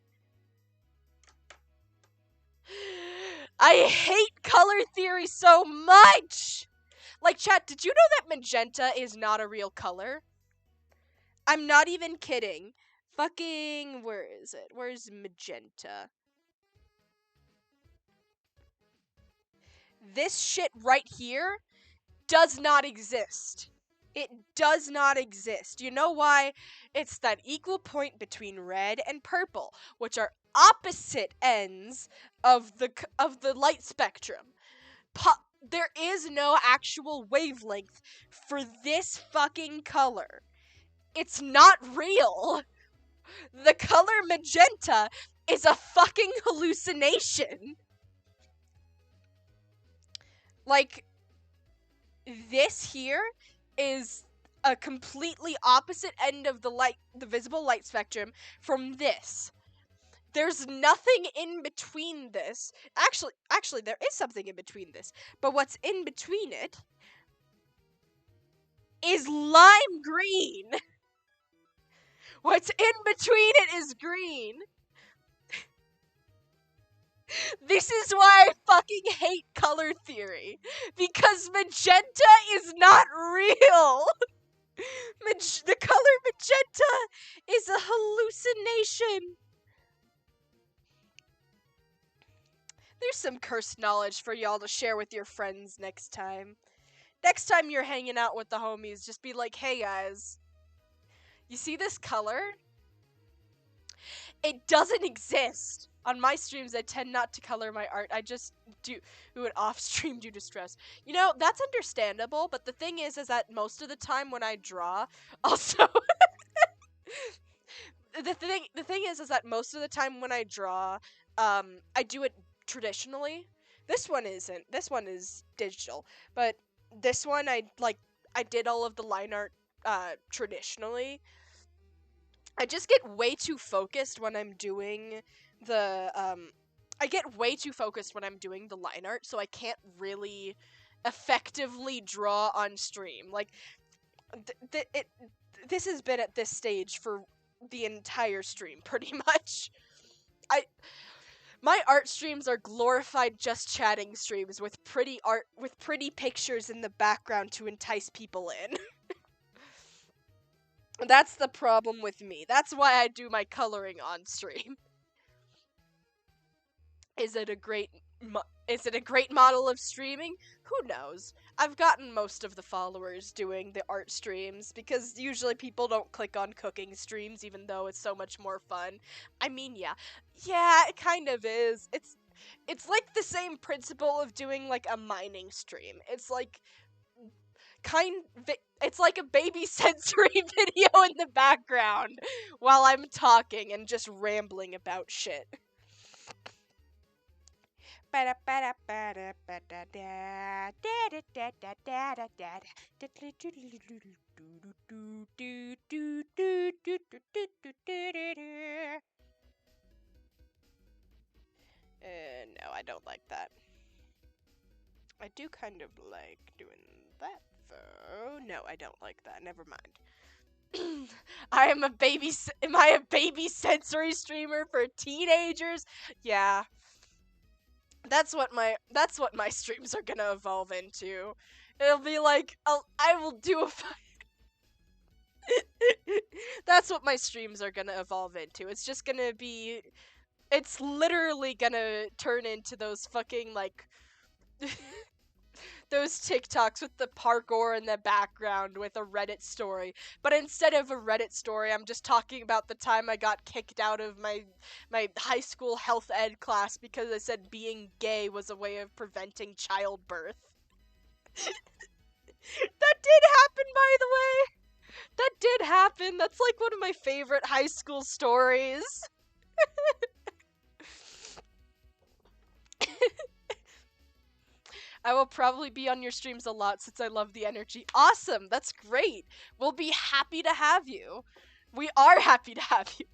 I hate color theory so much! Like, chat, did you know that magenta is not a real color? I'm not even kidding. Fucking, where is it? Where's magenta? This shit right here does not exist. It does not exist. You know why? It's that equal point between red and purple, which are opposite ends of the light spectrum. There is no actual wavelength for this fucking color. It's not real. The color magenta is a fucking hallucination. Like, this here is a completely opposite end of the visible light spectrum from this. There's nothing in between this. Actually, there is something in between this. But what's in between it is lime green. What's in between it is green. This is why I fucking hate color theory. Because magenta is not real. The color magenta is a hallucination. There's some cursed knowledge for y'all to share with your friends next time. Next time you're hanging out with the homies, just be like, hey guys, you see this color? It doesn't exist. On my streams, I tend not to color my art. I just do it off stream due to stress. You know, that's understandable, but the thing is that most of the time when I draw, also the thing is that most of the time when I draw, I do it traditionally. This one isn't. This one is digital, but this one I did all of the line art traditionally. I just get way too focused when I'm doing the I get way too focused when I'm doing the line art, so I can't really effectively draw on stream. Like this has been at this stage for the entire stream pretty much. My art streams are glorified just chatting streams with pretty art with pretty pictures in the background to entice people in. That's the problem with me. That's why I do my coloring on stream. Is it a great model of streaming? Who knows? I've gotten most of the followers doing the art streams because usually people don't click on cooking streams even though it's so much more fun. I mean, yeah, it kind of is. It's like the same principle of doing like a mining stream. It's like it's like a baby sensory video in the background while I'm talking and just rambling about shit. No, I don't like that. I do kind of like doing that, though. No, I don't like that. Never mind. Am I a baby sensory streamer for teenagers? Yeah. That's what my streams are gonna evolve into. It'll be like I will do a That's what my streams are gonna evolve into. It's just gonna be it's literally gonna turn into those fucking like those TikToks with the parkour in the background with a Reddit story. But instead of a Reddit story, I'm just talking about the time I got kicked out of my high school health ed class because I said being gay was a way of preventing childbirth. That did happen, by the way. That did happen. That's like one of my favorite high school stories. I will probably be on your streams a lot since I love the energy. Awesome. That's great. We'll be happy to have you. We are happy to have you.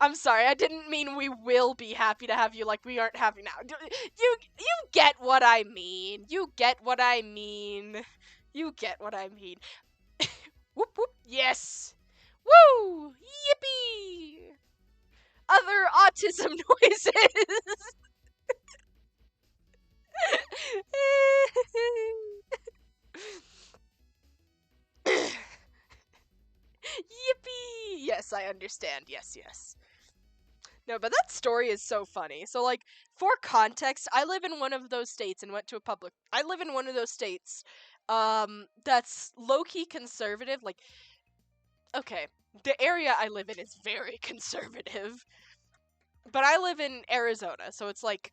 I'm sorry. I didn't mean we will be happy to have you like we aren't happy now. You get what I mean. You get what I mean. You get what I mean. Whoop whoop. Yes. Woo! Yippee! Other autism noises. Yippee! Yes, I understand. Yes, yes. No, but that story is so funny. So, like, for context, I live in one of those states and went to a public. I live in one of those states, that's low key conservative. Like, okay, the area I live in is very conservative, but I live in Arizona, so it's like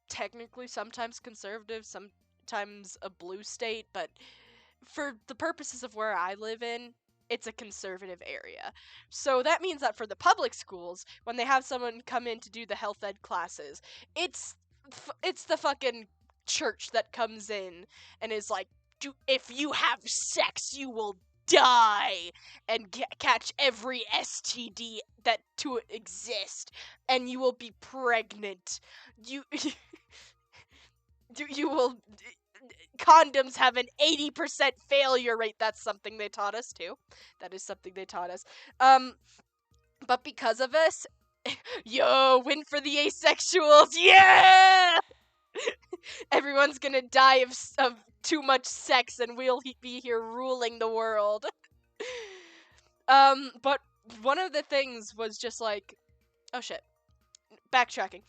technically sometimes conservative, sometimes a blue state, but for the purposes of where I live in, it's a conservative area. So that means that for the public schools, when they have someone come in to do the health ed classes, it's it's the fucking church that comes in and is like, if you have sex, you will die and catch every STD that to exist, and you will be pregnant. You you will condoms have an 80% failure rate. That's something they taught us too. That is something they taught us. But because of us, yo, win for the asexuals. Yeah! Everyone's gonna die of too much sex and we'll be here ruling the world. But one of the things was just like, oh shit. Backtracking.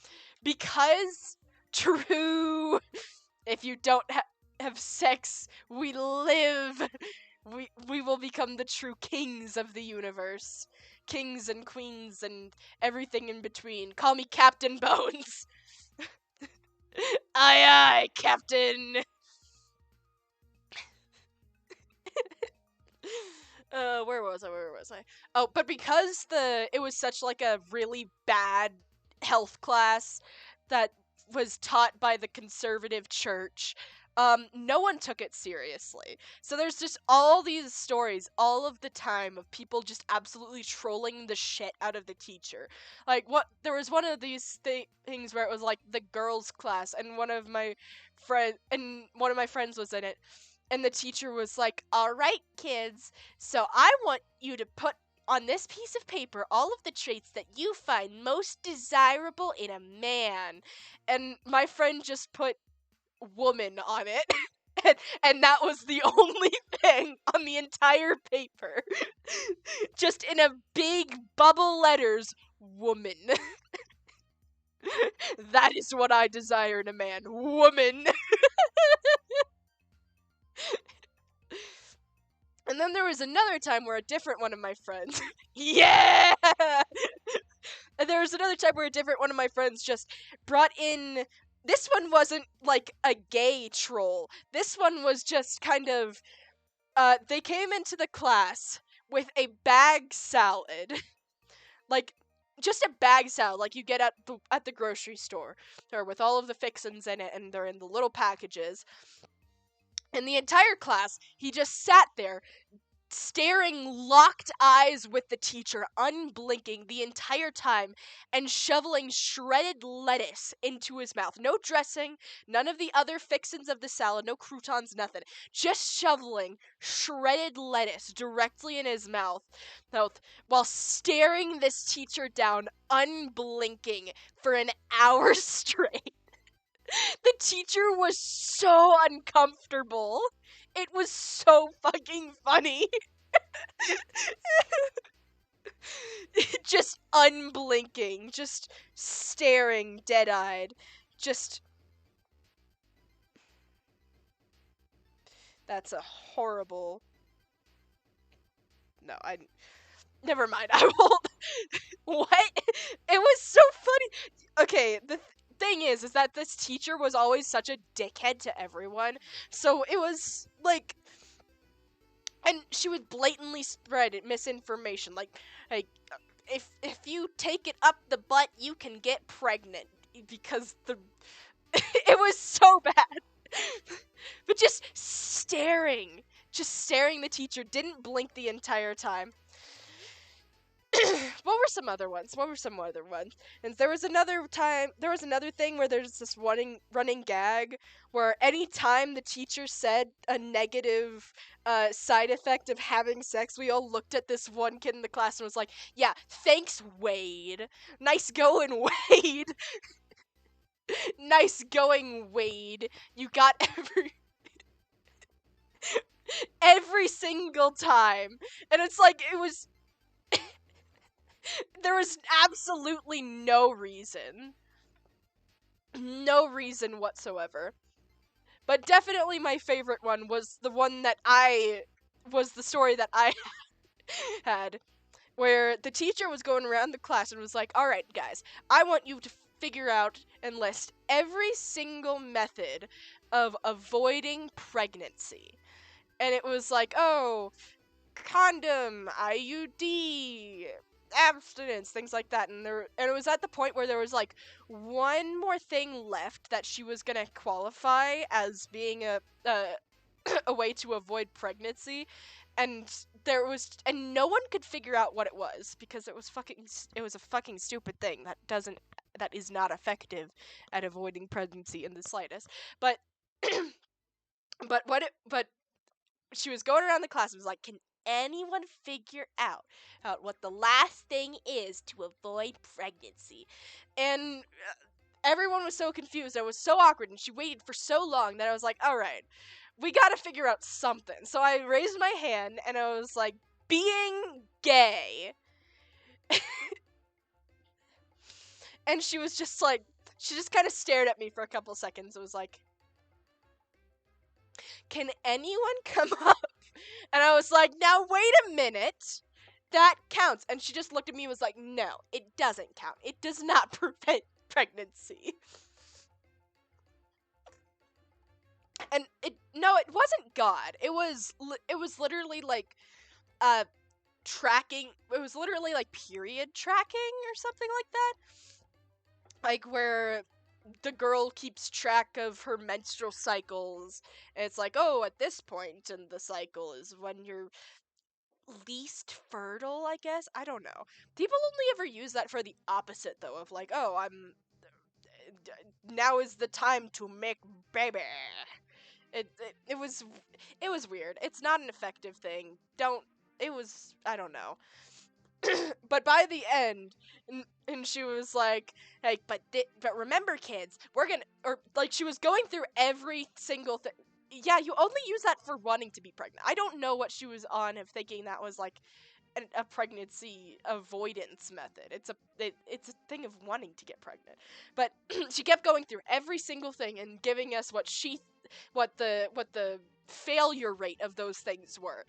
Because true, if you don't have sex, we live. We will become the true kings of the universe. Kings and queens and everything in between. Call me Captain Bones. Aye aye, Captain. Where was I? Where was I? Oh, but because it was such like a really bad health class that was taught by the conservative church, no one took it seriously. So there's just all these stories all of the time of people just absolutely trolling the shit out of the teacher. Like there was one of these things where it was like the girls class and one of my friends was in it. And the teacher was like, "All right, kids, so I want you to put on this piece of paper all of the traits that you find most desirable in a man." And my friend just put woman on it. And that was the only thing on the entire paper. Just in a big bubble letters, woman. That is what I desire in a man. Woman. And then there was another time where a different one of my friends, yeah! And there was another time where a different one of my friends just brought in, this one wasn't like a gay troll. This one was just kind of, they came into the class with a bag salad. Like, just a bag salad like you get at the grocery store. Or with all of the fixins in it, and they're in the little packages. And the entire class, he just sat there, staring locked eyes with the teacher, unblinking the entire time, and shoveling shredded lettuce into his mouth. No dressing, none of the other fixins of the salad, no croutons, nothing. Just shoveling shredded lettuce directly in his mouth while staring this teacher down, unblinking, for an hour straight. teacher was so uncomfortable. It was so fucking funny. Just unblinking, just staring dead-eyed. Just that's a horrible. No, I never mind. I won't. What? It was so funny. Okay, the thing is that this teacher was always such a dickhead to everyone. So it was like, and she would blatantly spread misinformation. Like if you take it up the butt, you can get pregnant because the it was so bad. But just staring the teacher, didn't blink the entire time. What were some other ones? And there was another thing where there's this running gag where anytime the teacher said a negative side effect of having sex, we all looked at this one kid in the class and was like, yeah, thanks, Wade. Nice going, Wade. Nice going, Wade. You got every single time. And it's like, there was absolutely no reason. No reason whatsoever. But definitely my favorite one was the story that I had, where the teacher was going around the class and was like, alright, guys, I want you to figure out and list every single method of avoiding pregnancy. And it was like, oh, condom, IUD, abstinence, things like that. And it was at the point where there was like one more thing left that she was gonna qualify as being a way to avoid pregnancy, and no one could figure out what it was because it was a fucking stupid thing that is not effective at avoiding pregnancy in the slightest. But but she was going around the class and was like, can anyone figure out what the last thing is to avoid pregnancy? And everyone was so confused. It was so awkward, and she waited for so long that I was like, all right, we gotta figure out something. So I raised my hand, and I was like, being gay. And she was just like, she just kind of stared at me for a couple seconds. It was like, can anyone come up? And I was like, now wait a minute. That counts. And she just looked at me and was like, no, it doesn't count. It does not prevent pregnancy. And it wasn't God. It was literally like tracking. It was literally like period tracking or something like that. Like where the girl keeps track of her menstrual cycles, and it's like, oh, at this point in the cycle is when you're least fertile, I guess. I don't know. People only ever use that for the opposite, though, of like, oh, now is the time to make baby. It was weird. It's not an effective thing. I don't know. But by the end, and she was like, but remember, kids, we're gonna, or like she was going through every single thing. Yeah, you only use that for wanting to be pregnant. I don't know what she was on of thinking that was like a pregnancy avoidance method. It's a thing of wanting to get pregnant. But she kept going through every single thing and giving us what the failure rate of those things were.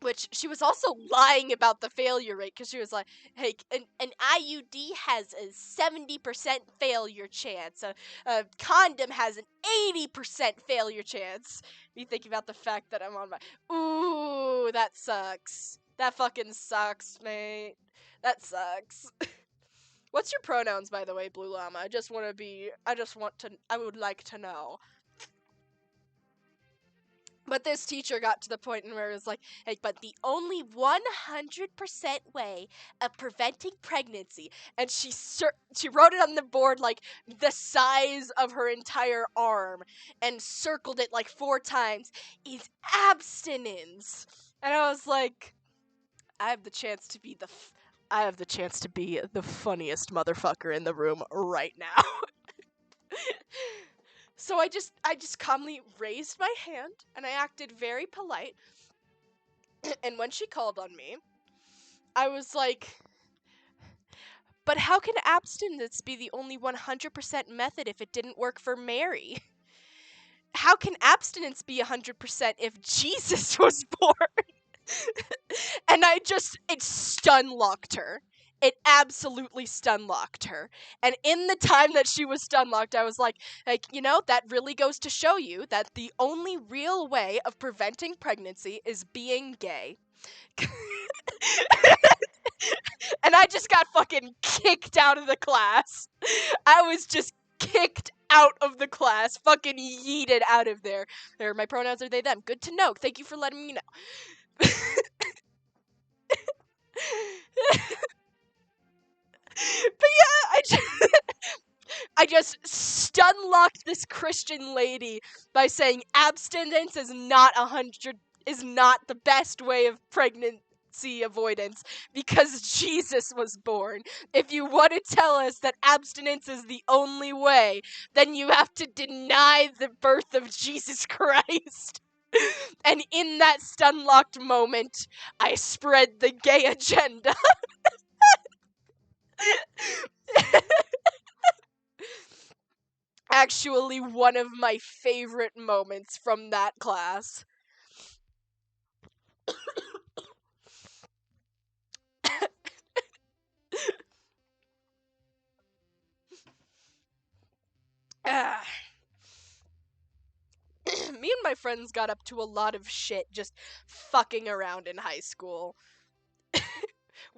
Which she was also lying about the failure rate, because she was like, hey, an IUD has a 70% failure chance. A condom has an 80% failure chance. Me thinking about the fact that I'm on my... Ooh, that sucks. That fucking sucks, mate. That sucks. What's your pronouns, by the way, Blue Llama? I would like to know. But this teacher got to the point where it was like, hey, but the only 100% way of preventing pregnancy, and she wrote it on the board like the size of her entire arm and circled it like 4 times, is abstinence. And I was like, I have the chance to be the funniest motherfucker in the room right now. So I just calmly raised my hand and I acted very polite. And when she called on me, I was like, but how can abstinence be the only 100% method if it didn't work for Mary? How can abstinence be 100% if Jesus was born? And it stun locked her. It absolutely stun locked her. And in the time that she was stun locked, I was like, that really goes to show you that the only real way of preventing pregnancy is being gay. And I just got fucking kicked out of the class. I was just kicked out of the class, fucking yeeted out of there. My pronouns are they, them. Good to know. Thank you for letting me know. But yeah, I just stun locked this Christian lady by saying abstinence is not the best way of pregnancy avoidance because Jesus was born. If you want to tell us that abstinence is the only way, then you have to deny the birth of Jesus Christ. And in that stun locked moment, I spread the gay agenda. Actually, one of my favorite moments from that class. Ah. Me and my friends got up to a lot of shit just fucking around in high school.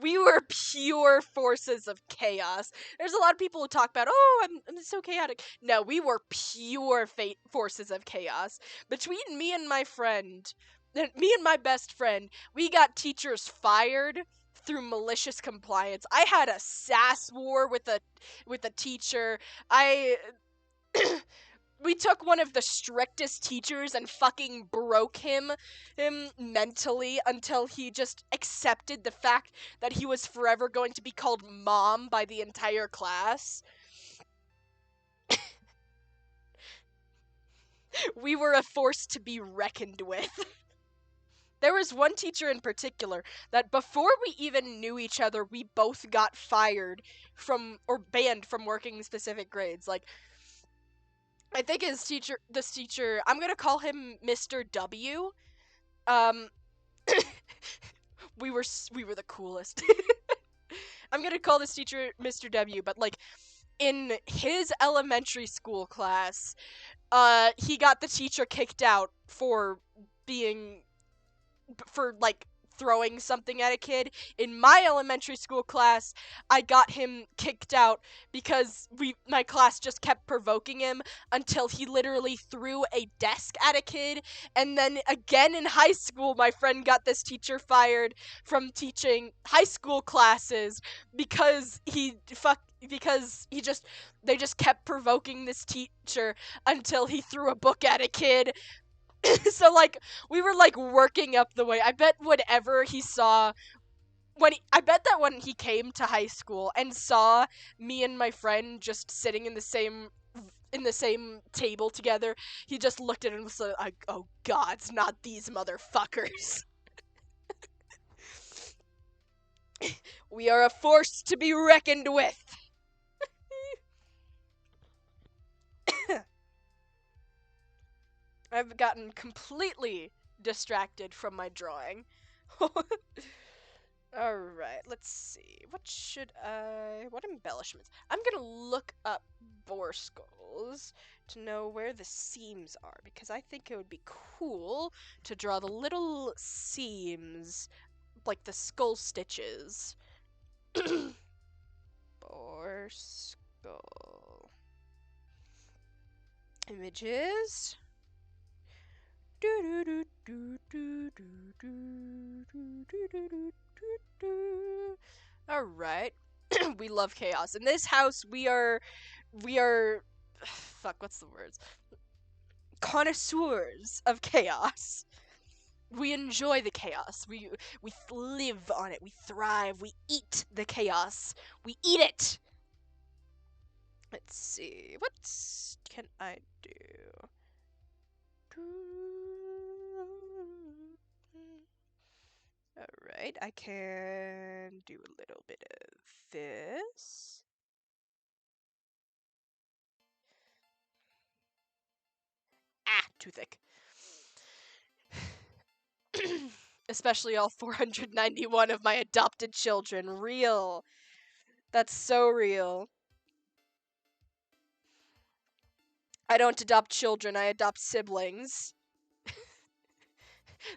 We were pure forces of chaos. There's a lot of people who talk about, oh, I'm so chaotic. No, we were pure forces of chaos. Between me and my best friend, we got teachers fired through malicious compliance. I had a sass war with a teacher. We took one of the strictest teachers and fucking broke him mentally until he just accepted the fact that he was forever going to be called mom by the entire class. We were a force to be reckoned with. There was one teacher in particular that before we even knew each other, we both got fired from or banned from working specific grades. Like, I think this teacher, I'm gonna call him Mr. W. Um, we were the coolest. I'm gonna call this teacher Mr. W. But like, in his elementary school class, he got the teacher kicked out for like throwing something at a kid. In my elementary school class, I got him kicked out because my class just kept provoking him until he literally threw a desk at a kid. And then again in high school, my friend got this teacher fired from teaching high school classes because they just kept provoking this teacher until he threw a book at a kid. So like we were like working up the way. I bet whatever he saw I bet that when he came to high school and saw me and my friend just sitting in the same table together, he just looked at it and was like, "Oh God, it's not these motherfuckers." We are a force to be reckoned with. I've gotten completely distracted from my drawing. Alright, let's see. What embellishments? I'm gonna look up boar skulls to know where the seams are, because I think it would be cool to draw the little seams, like the skull stitches. Boar skull. Images. Alright. We love chaos. In this house, we are fuck, what's the words? Connoisseurs of chaos. We enjoy the chaos. We live on it. We thrive. We eat the chaos. We eat it. Let's see. What can I do? Alright, I can do a little bit of this. Ah, too thick. Especially all 491 of my adopted children. Real. That's so real. I don't adopt children, I adopt siblings.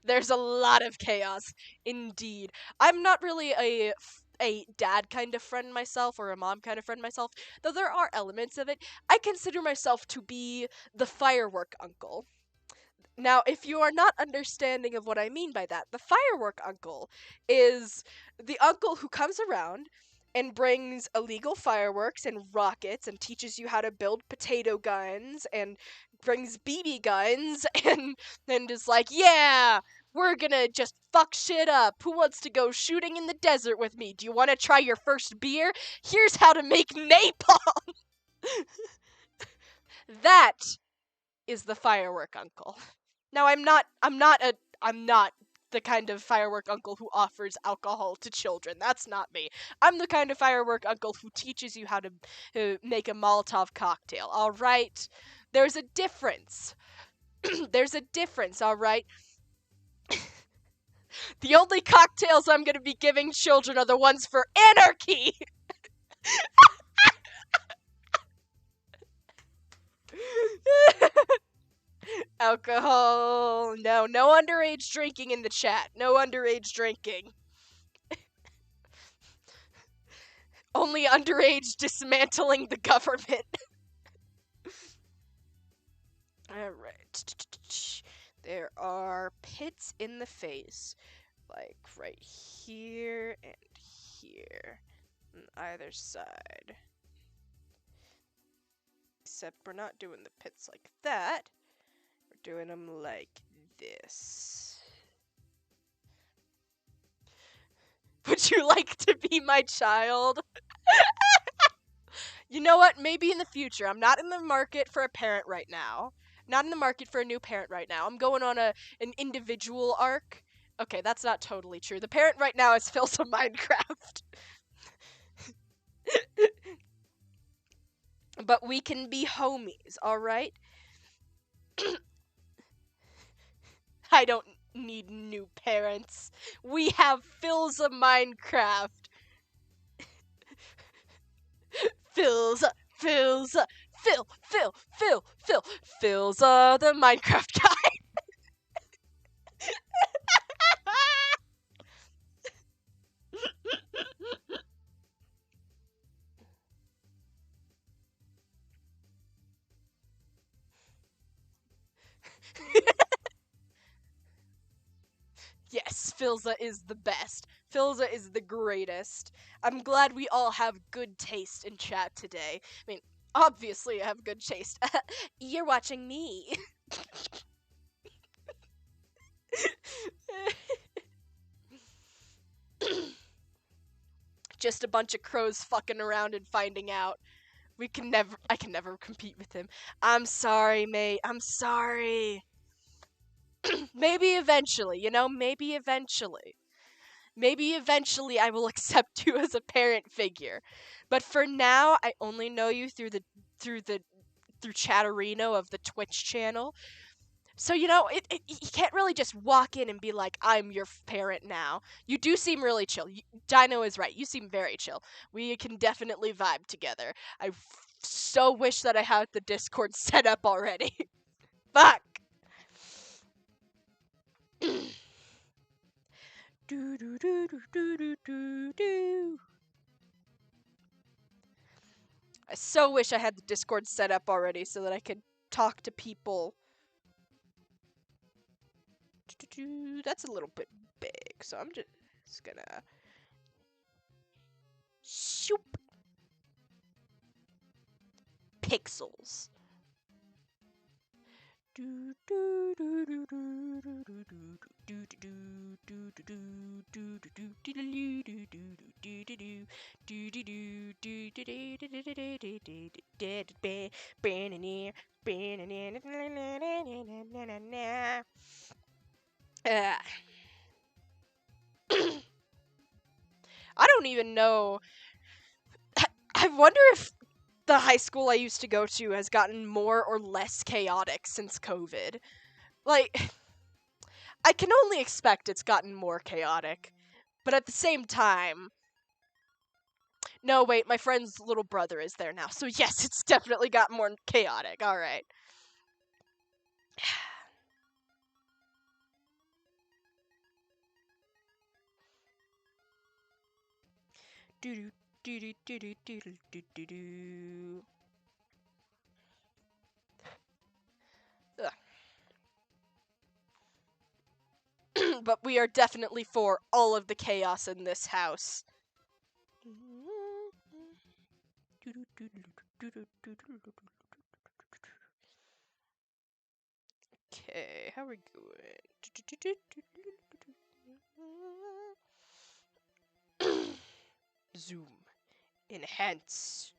There's a lot of chaos, indeed. I'm not really a dad kind of friend myself or a mom kind of friend myself, though there are elements of it. I consider myself to be the firework uncle. Now, if you are not understanding of what I mean by that, the firework uncle is the uncle who comes around and brings illegal fireworks and rockets and teaches you how to build potato guns and brings BB guns and is like, yeah, we're gonna just fuck shit up. Who wants to go shooting in the desert with me? Do you want to try your first beer? Here's how to make napalm. That is the firework uncle. Now I'm not the kind of firework uncle who offers alcohol to children. That's not me. I'm the kind of firework uncle who teaches you how to make a Molotov cocktail. All right? There's a difference. There's a difference, all right? The only cocktails I'm going to be giving children are the ones for anarchy. Alcohol. No underage drinking in the chat. No underage drinking. Only underage dismantling the government. Alright. There are pits in the face. Like right here and here. On either side. Except we're not doing the pits like that. We're doing them like this. Would you like to be my child? You know what? Maybe in the future. I'm not in the market for a parent right now. Not in the market for a new parent right now. I'm going on an individual arc. Okay, that's not totally true. The parent right now is Phil's of Minecraft. But we can be homies, alright? I don't need new parents. We have Phil's of Minecraft. Phil's the Minecraft guy. Yes, Philza is the best. Philza is the greatest. I'm glad we all have good taste in chat today. I mean, obviously I have good taste. You're watching me. Just a bunch of crows fucking around and finding out. I can never compete with him. I'm sorry, mate. I'm sorry. Maybe eventually, maybe eventually. Maybe eventually I will accept you as a parent figure. But for now, I only know you through Chatterino of the Twitch channel. So, you can't really just walk in and be like, I'm your parent now. You do seem really chill. Dino is right. You seem very chill. We can definitely vibe together. I so wish that I had the Discord set up already. Fuck. Do do do do do do do do. I so wish I had the Discord set up already so that I could talk to people. That's a little bit big, so I'm just gonna shoop pixels. I don't even know. I wonder if the high school I used to go to has gotten more or less chaotic since COVID. Like, I can only expect it's gotten more chaotic. But at the same time, no, wait, my friend's little brother is there now. So yes, it's definitely got more chaotic. All right. Do do do do do do do do do do. But we are definitely for all of the chaos in this house. Okay, how are we going? Zoom. Enhance.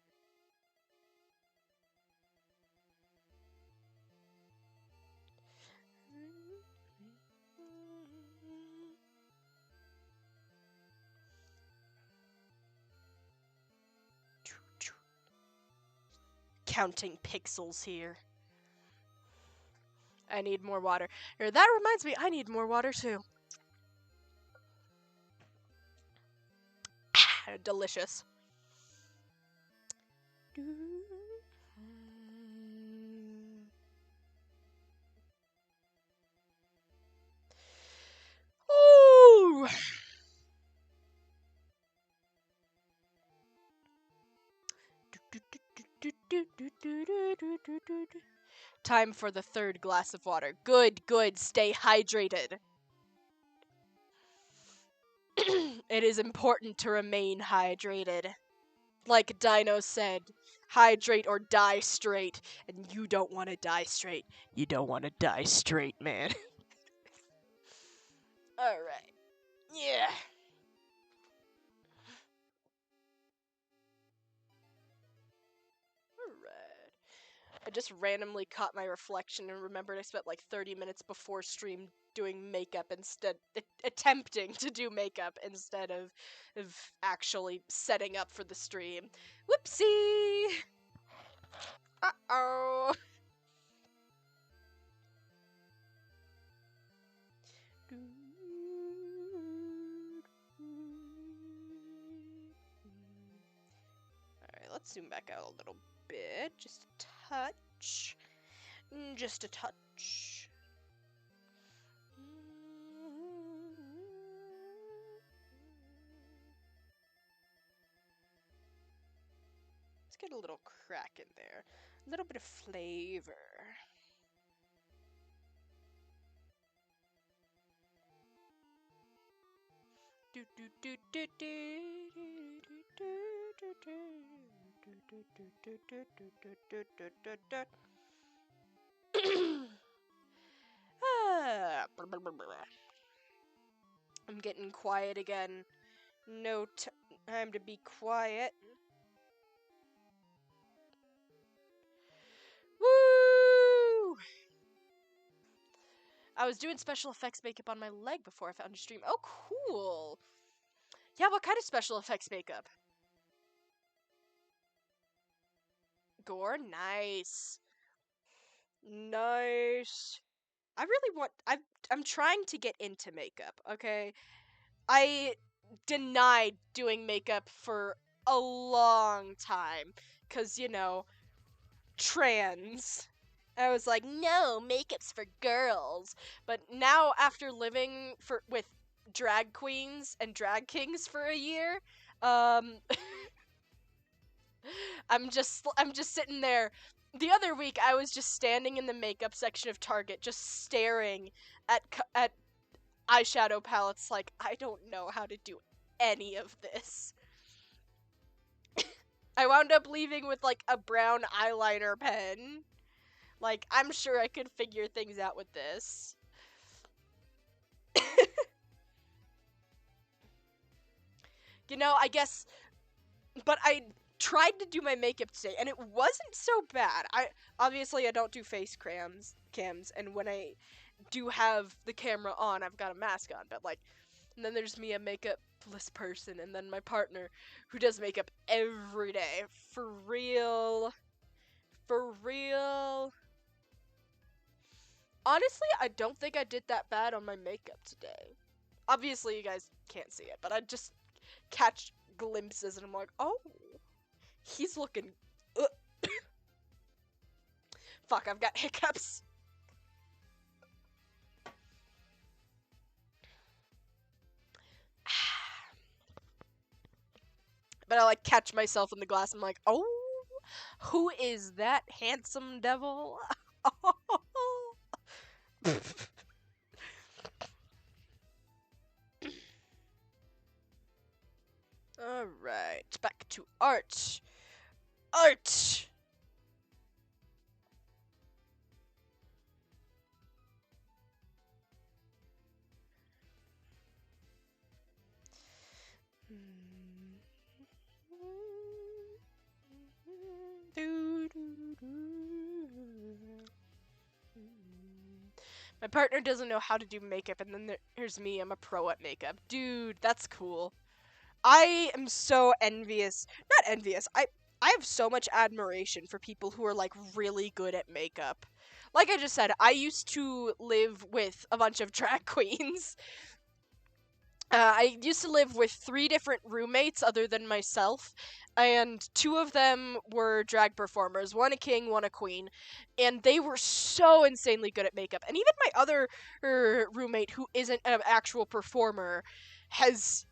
Counting pixels here. I need more water. That reminds me, I need more water too. Delicious. Ooh. Time for the third glass of water. Good, good. Stay hydrated. It is important to remain hydrated. Like Dino said, hydrate or die straight. And you don't want to die straight. You don't want to die straight, man. Alright. Yeah. Alright. I just randomly caught my reflection and remembered I spent like 30 minutes before stream doing makeup instead, attempting to do makeup instead of actually setting up for the stream. Whoopsie! Uh-oh! Alright, let's zoom back out a little bit. Just a touch. Just a touch. Let's get a little crack in there. A little bit of flavor. I'm getting quiet again. No time to be quiet. Woo! I was doing special effects makeup on my leg before I found your stream. Oh, cool. Yeah, what kind of special effects makeup? Gore? Nice. Nice. I really want... I'm trying to get into makeup, okay? I denied doing makeup for a long time. Because, you know, trans. I was like, no, makeup's for girls. But now, after living with drag queens and drag kings for a year, I'm just sitting there. The other week, I was just standing in the makeup section of Target, just staring at eyeshadow palettes like, I don't know how to do any of this. I wound up leaving with, like, a brown eyeliner pen. Like, I'm sure I could figure things out with this. You know, I guess... But I tried to do my makeup today, and it wasn't so bad. Obviously I don't do face cams, and when I do have the camera on, I've got a mask on. But like, and then there's me, a makeupless person, and then my partner, who does makeup every day. For real. For real. Honestly, I don't think I did that bad on my makeup today. Obviously, you guys can't see it, but I just catch glimpses, and I'm like, oh, he's looking. Fuck, I've got hiccups. But I like catch myself in the glass. I'm like, oh, who is that handsome devil? Alright, back to art. Art! My partner doesn't know how to do makeup, and then here's me, I'm a pro at makeup. Dude, that's cool. I am so envious. Not envious. I have so much admiration for people who are like really good at makeup. Like I just said, I used to live with a bunch of drag queens. I used to live with 3 different roommates other than myself, and 2 of them were drag performers, one a king, one a queen, and they were so insanely good at makeup. And even my other roommate, who isn't an actual performer, is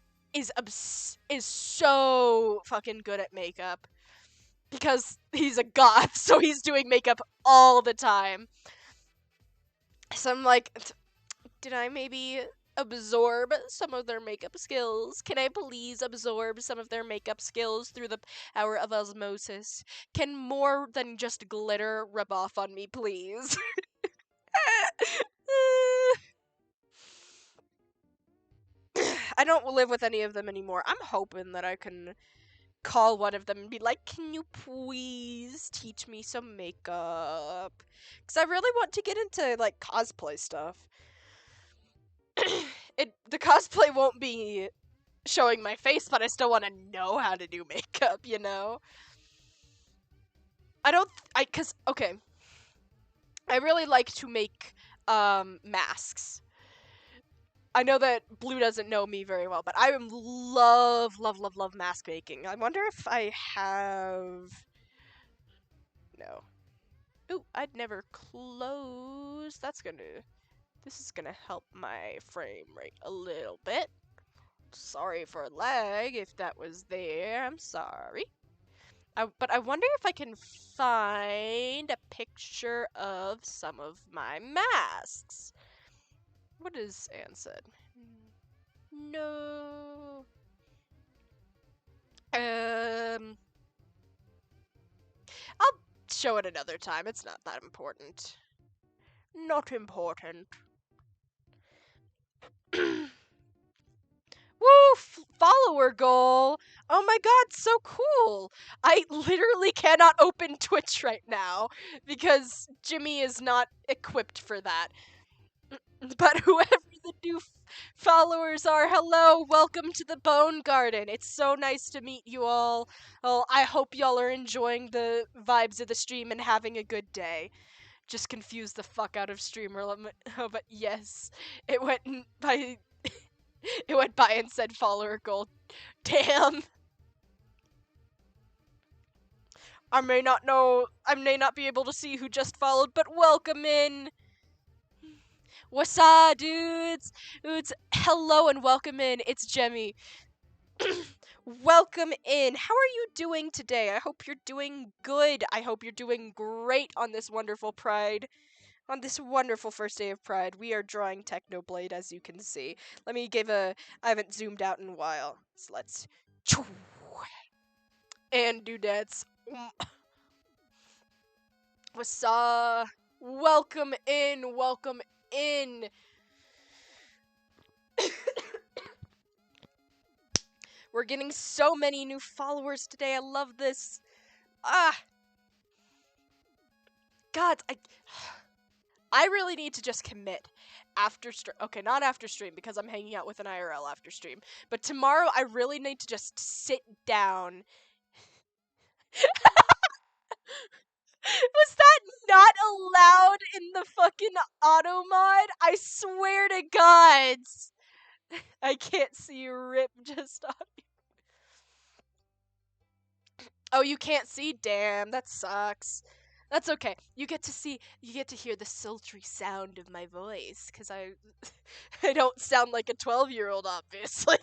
so fucking good at makeup because he's a goth, so he's doing makeup all the time. So I'm like, did I maybe absorb some of their makeup skills? Can I please absorb some of their makeup skills through the power of osmosis? Can more than just glitter rub off on me, please? I don't live with any of them anymore. I'm hoping that I can call one of them and be like, can you please teach me some makeup? Because I really want to get into, like, cosplay stuff. The cosplay won't be showing my face, but I still want to know how to do makeup, you know? Okay. I really like to make, masks. I know that Blue doesn't know me very well, but I love mask making. I wonder if I have... No. Ooh, I'd never close. This is gonna help my frame rate a little bit. Sorry for lag if that was there. I'm sorry. But I wonder if I can find a picture of some of my masks. What is Anne said? No. I'll show it another time. It's not that important. Not important. Woo! Follower goal! Oh my god, so cool! I literally cannot open Twitch right now because Jimmy is not equipped for that. But whoever the new followers are, hello, welcome to the Bone Garden. It's so nice to meet you all. Well, I hope y'all are enjoying the vibes of the stream and having a good day. Just confused the fuck out of streamer limit. Oh, but yes, it went by. It went by and said follower goal. Damn. I may not be able to see who just followed, but welcome in. What's up, dudes? Dudes, hello and welcome in. It's Jemmy. Welcome in. How are you doing today? I hope you're doing good. I hope you're doing great on this wonderful Pride. On this wonderful first day of Pride, we are drawing Technoblade, as you can see. I haven't zoomed out in a while. So let's... And dudettes. What's up? Welcome in, welcome in. We're getting so many new followers today. I love this. Ah, God, I really need to just commit after stream. Okay, not after stream because I'm hanging out with an IRL after stream. But tomorrow I really need to just sit down. Was that not allowed in the fucking auto mod? I swear to God. I can't see rip just on. Oh, you can't see? Damn, that sucks. That's okay. You get to hear the sultry sound of my voice cuz I don't sound like a 12-year-old obviously.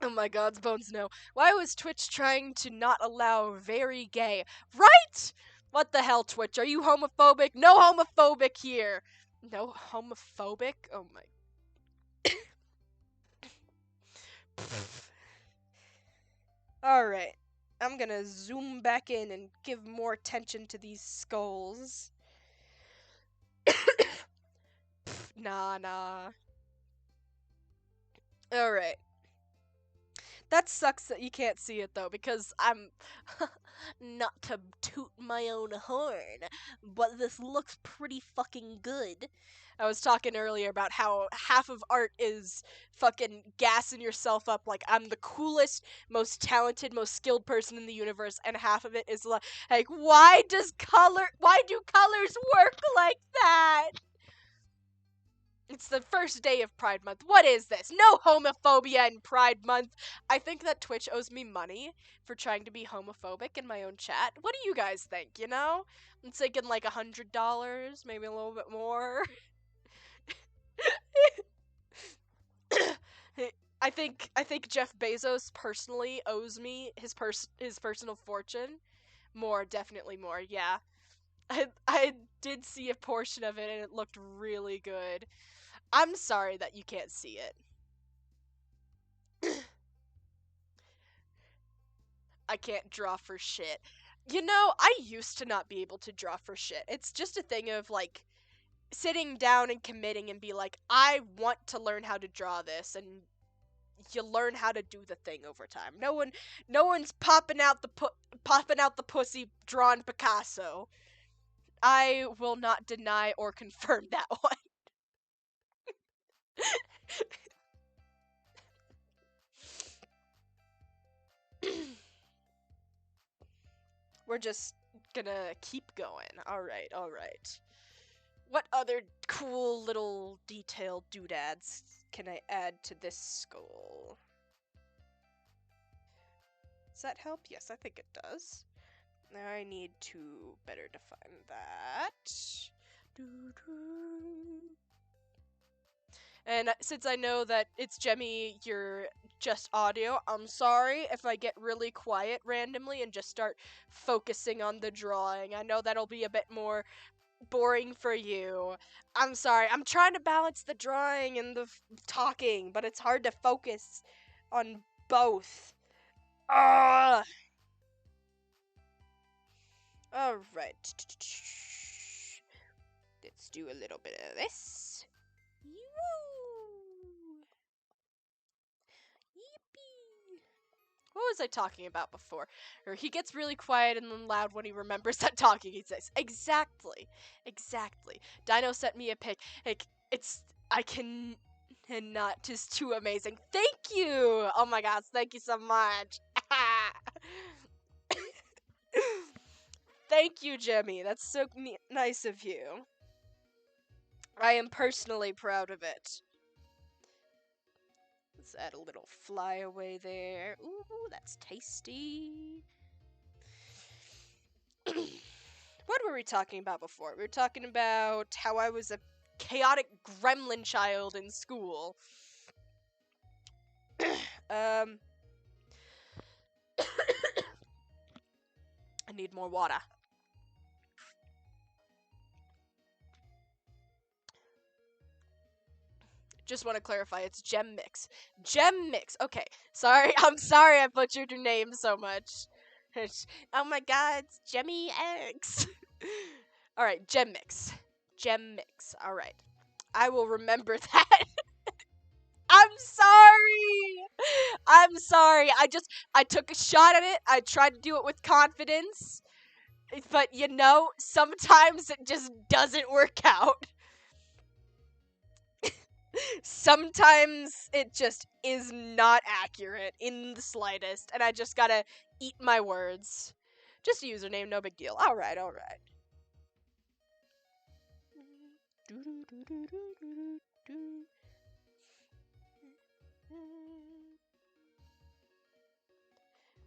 Oh my God's bones, no. Why was Twitch trying to not allow very gay? Right? What the hell, Twitch? Are you homophobic? No homophobic here. No homophobic? Oh my. Alright. I'm gonna zoom back in and give more attention to these skulls. Nah. Alright. That sucks that you can't see it though, because I'm not to toot my own horn, but this looks pretty fucking good. I was talking earlier about how half of art is fucking gassing yourself up like I'm the coolest, most talented, most skilled person in the universe, and half of it is like why do colors work like that? It's the first day of Pride Month. What is this? No homophobia in Pride Month. I think that Twitch owes me money for trying to be homophobic in my own chat. What do you guys think, you know? I'm thinking like $100, maybe a little bit more. I think Jeff Bezos personally owes me his personal fortune. More, definitely more, yeah. I did see a portion of it and it looked really good. I'm sorry that you can't see it. I can't draw for shit. You know, I used to not be able to draw for shit. It's just a thing of like sitting down and committing and be like, I want to learn how to draw this, and you learn how to do the thing over time. No one's popping out the pussy drawing Picasso. I will not deny or confirm that one. We're just gonna keep going. Alright. What other cool little detailed doodads can I add to this skull? Does that help? Yes, I think it does. Now I need to better define that. And since I know that it's Jemmy, you're just audio, I'm sorry if I get really quiet randomly and just start focusing on the drawing. I know that'll be a bit more boring for you. I'm sorry. I'm trying to balance the drawing and the talking, but it's hard to focus on both. Ugh. Alright. Let's do a little bit of this. Yippee. What was I talking about before? Or he gets really quiet and then loud when he remembers that talking. He says, exactly. Dino sent me a pic. Like, I cannot, just too amazing. Thank you! Oh my gosh, thank you so much. Thank you, Jemmy. That's so nice of you. I am personally proud of it. Let's add a little flyaway there. Ooh, that's tasty. What were we talking about before? We were talking about how I was a chaotic gremlin child in school. I need more water. Just want to clarify, it's Gem Mix. Gem Mix. Okay. Sorry. I'm sorry I butchered your name so much. Oh my god, it's Jemmy X. Alright, Gem Mix. Gem Mix. Alright. I will remember that. I'm sorry. I'm sorry. I took a shot at it. I tried to do it with confidence. But sometimes it just doesn't work out. Sometimes it just is not accurate in the slightest, and I just gotta eat my words. Just a username, no big deal. Alright, alright.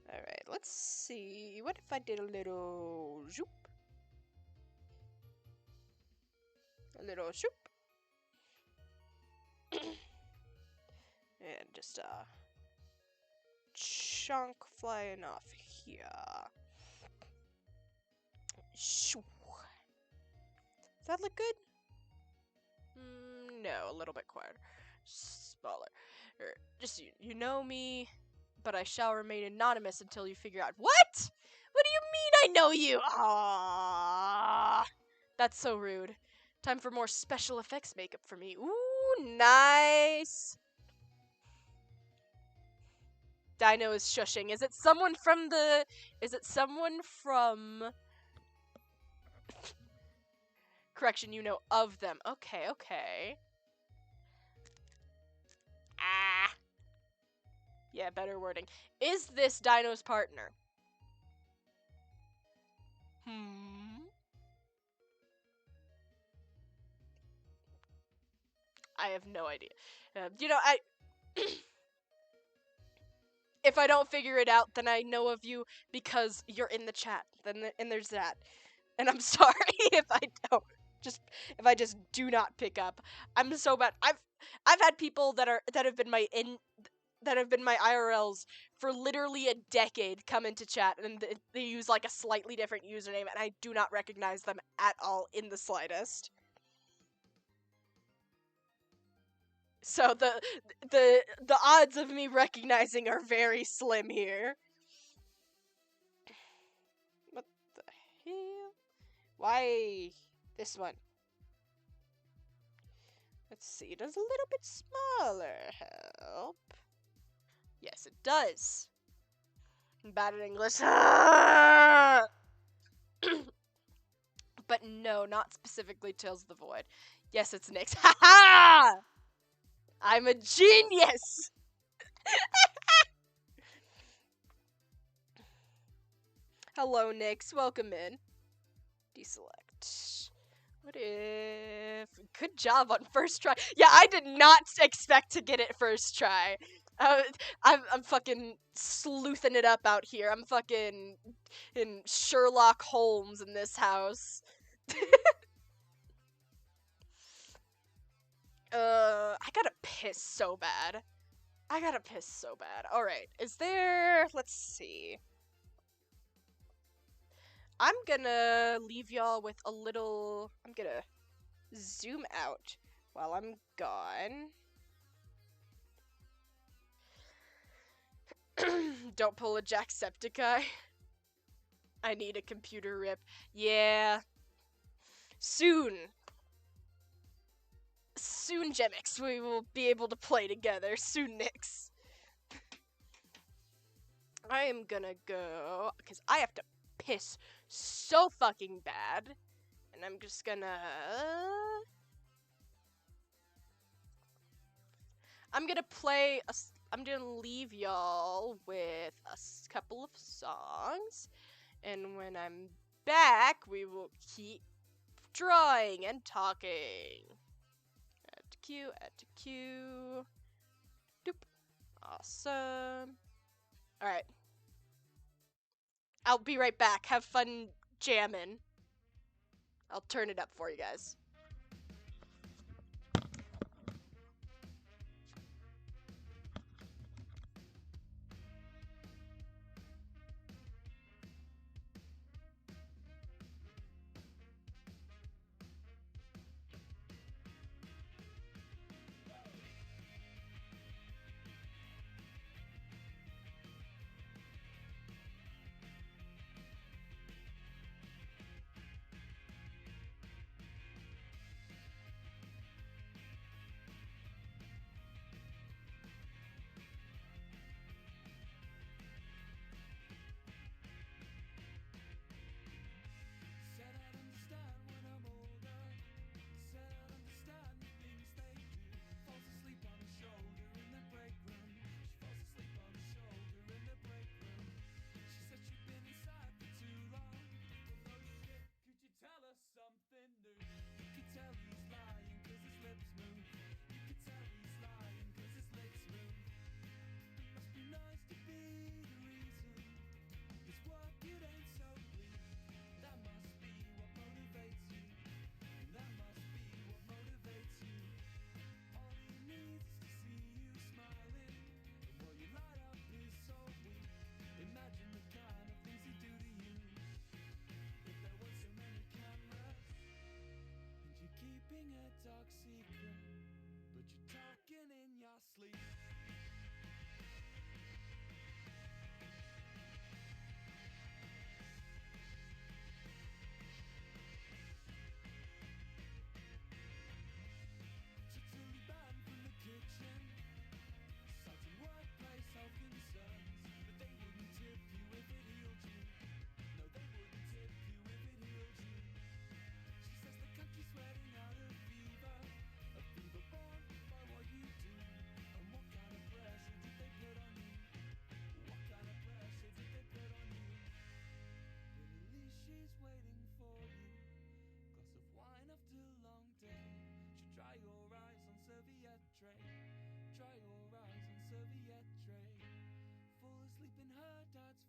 Alright, let's see. What if I did a little zoop? A little zoop. And just chunk flying off here. Shoo. Does that look good? No, a little bit quieter. Smaller. Just, you know me, but I shall remain anonymous until you figure out. What? What do you mean I know you? Ah, that's so rude. Time for more special effects makeup for me. Ooh, nice. Dino is shushing. Is it someone from correction, you know of them. Okay, okay. Ah. Yeah, better wording. Is this Dino's partner? I have no idea. If I don't figure it out, then I know of you because you're in the chat. And there's that. And I'm sorry if I don't. If I just do not pick up. I'm so bad. I've had people that have been my IRLs for literally a decade come into chat, and they use like a slightly different username, and I do not recognize them at all in the slightest. So the odds of me recognizing are very slim here. What the hell? Why this one? Let's see. Does a little bit smaller help? Yes, it does. I'm bad at English. But no, not specifically Tales of the Void. Yes, it's Nyx. Ha ha! I'm a genius! Hello, Nyx. Welcome in. Deselect. What if... Good job on first try. Yeah, I did not expect to get it first try. I'm fucking sleuthing it up out here. I'm fucking in Sherlock Holmes in this house. I gotta piss so bad. Alright, is there... Let's see. I'm gonna leave y'all with a little... I'm gonna zoom out while I'm gone. Don't pull a Jacksepticeye. I need a computer rip. Yeah. Soon, Gemix, we will be able to play together. Soon, Nyx. I am gonna go, because I have to piss so fucking bad. And I'm just gonna... I'm gonna leave y'all with a couple of songs. And when I'm back, we will keep drawing and talking. Add to queue. Doop. Awesome. Alright. I'll be right back. Have fun jamming. I'll turn it up for you guys.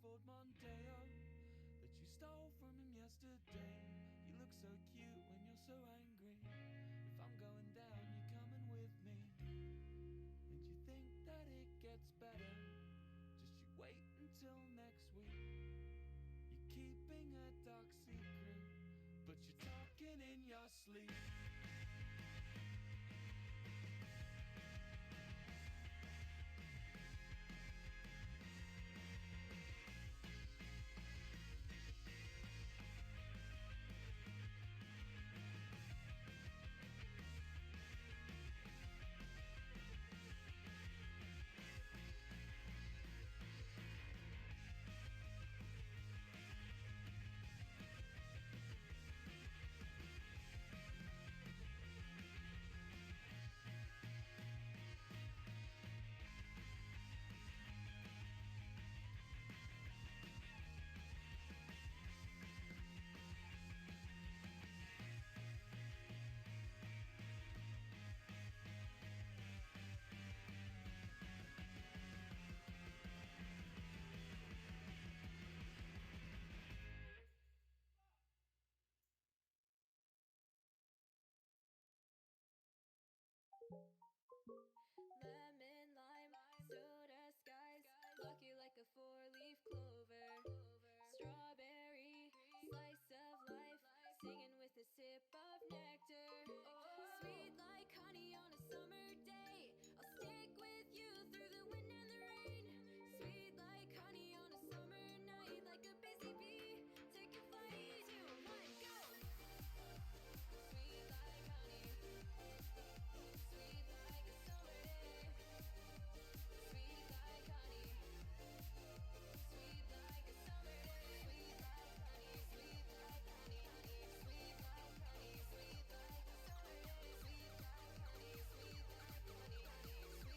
that you stole from him yesterday. You look so cute when you're so angry. If I'm going down, you're coming with me. And you think that it gets better. Just you wait until next week. You're keeping a dark secret, but you're talking in your sleep. Lemon, lime, soda skies, lucky like a four-leaf clover. Strawberry, slice of life, singing with a sip of nectar. Sweet like honey on a summer day, I'll stick with you through the wind and the rain. Sweet like honey on a summer night, like a busy bee, take a flight. 2, 1, go! Sweet like honey, sweet like a summer day. Sweet like honey, sweet like a summer day. Sweet like honey, sweet like honey, honey. Sweet like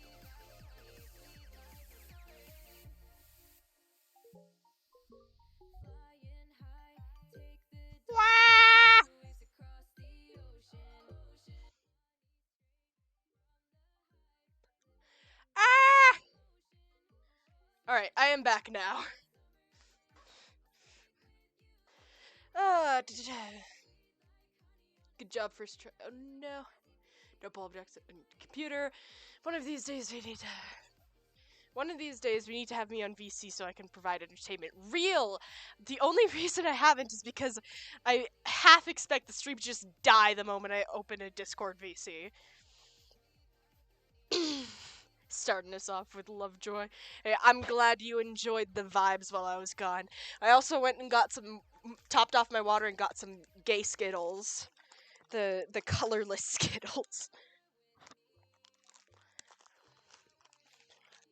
honey, sweet like a summer day. Sweet like honey, sweet like honey, honey. Sweet like honey, sweet like a summer day. Flying high, take the Wah! waves across the ocean. Ah! Alright, I am back now. Good job, first try. Oh no. No objects in computer. One of these days we need to. One of these days we need to have me on VC so I can provide entertainment. Real! The only reason I haven't is because I half expect the stream to just die the moment I open a Discord VC. Starting us off with Lovejoy. Hey, I'm glad you enjoyed the vibes while I was gone. I also went and got topped off my water and got some gay Skittles. The colorless Skittles.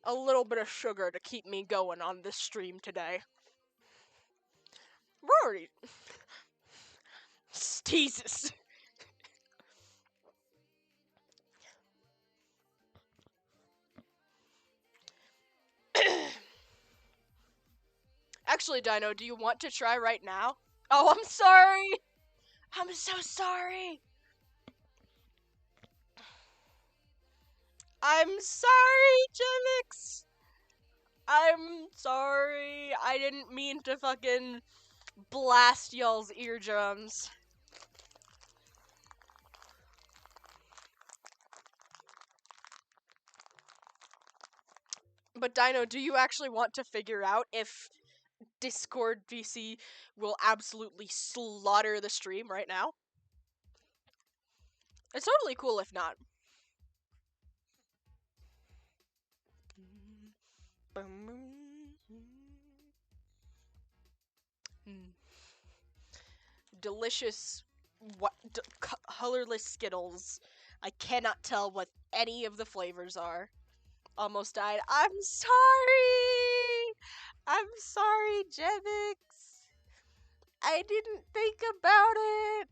A little bit of sugar to keep me going on this stream today. Rory! Jesus. Actually, Dino, do you want to try right now? Oh, I'm sorry! I'm so sorry! I'm sorry, Jivix! I'm sorry. I didn't mean to fucking blast y'all's eardrums. But Dino, do you actually want to figure out if Discord VC will absolutely slaughter the stream right now? It's totally cool if not. Delicious, colorless Skittles. I cannot tell what any of the flavors are. Almost died. I'm sorry! I'm sorry, Jevix. I didn't think about it.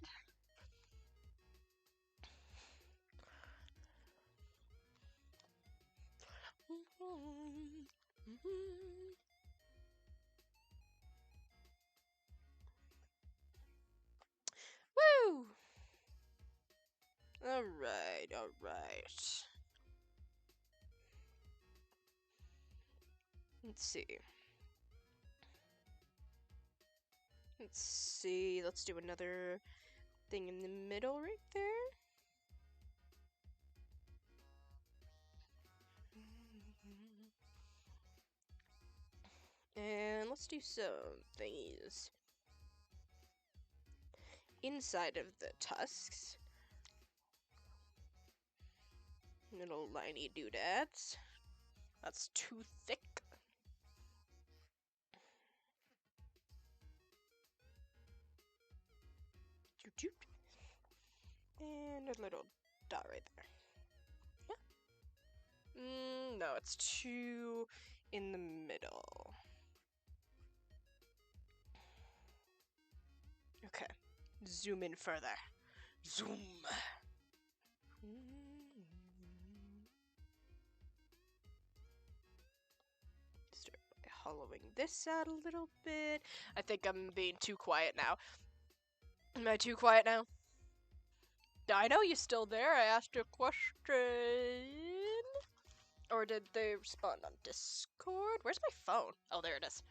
Woo! Alright, alright. Let's see. Let's see. Let's do another thing in the middle right there. And let's do some thingies inside of the tusks. Little liney doodads. That's too thick. And a little dot right there. Yeah. No, it's too in the middle. Okay. Zoom in further. Zoom. Start by hollowing this out a little bit. I think I'm being too quiet now. Am I too quiet now? I know you're still there. I asked you a question. Or did they respond on Discord? Where's my phone? Oh, there it is.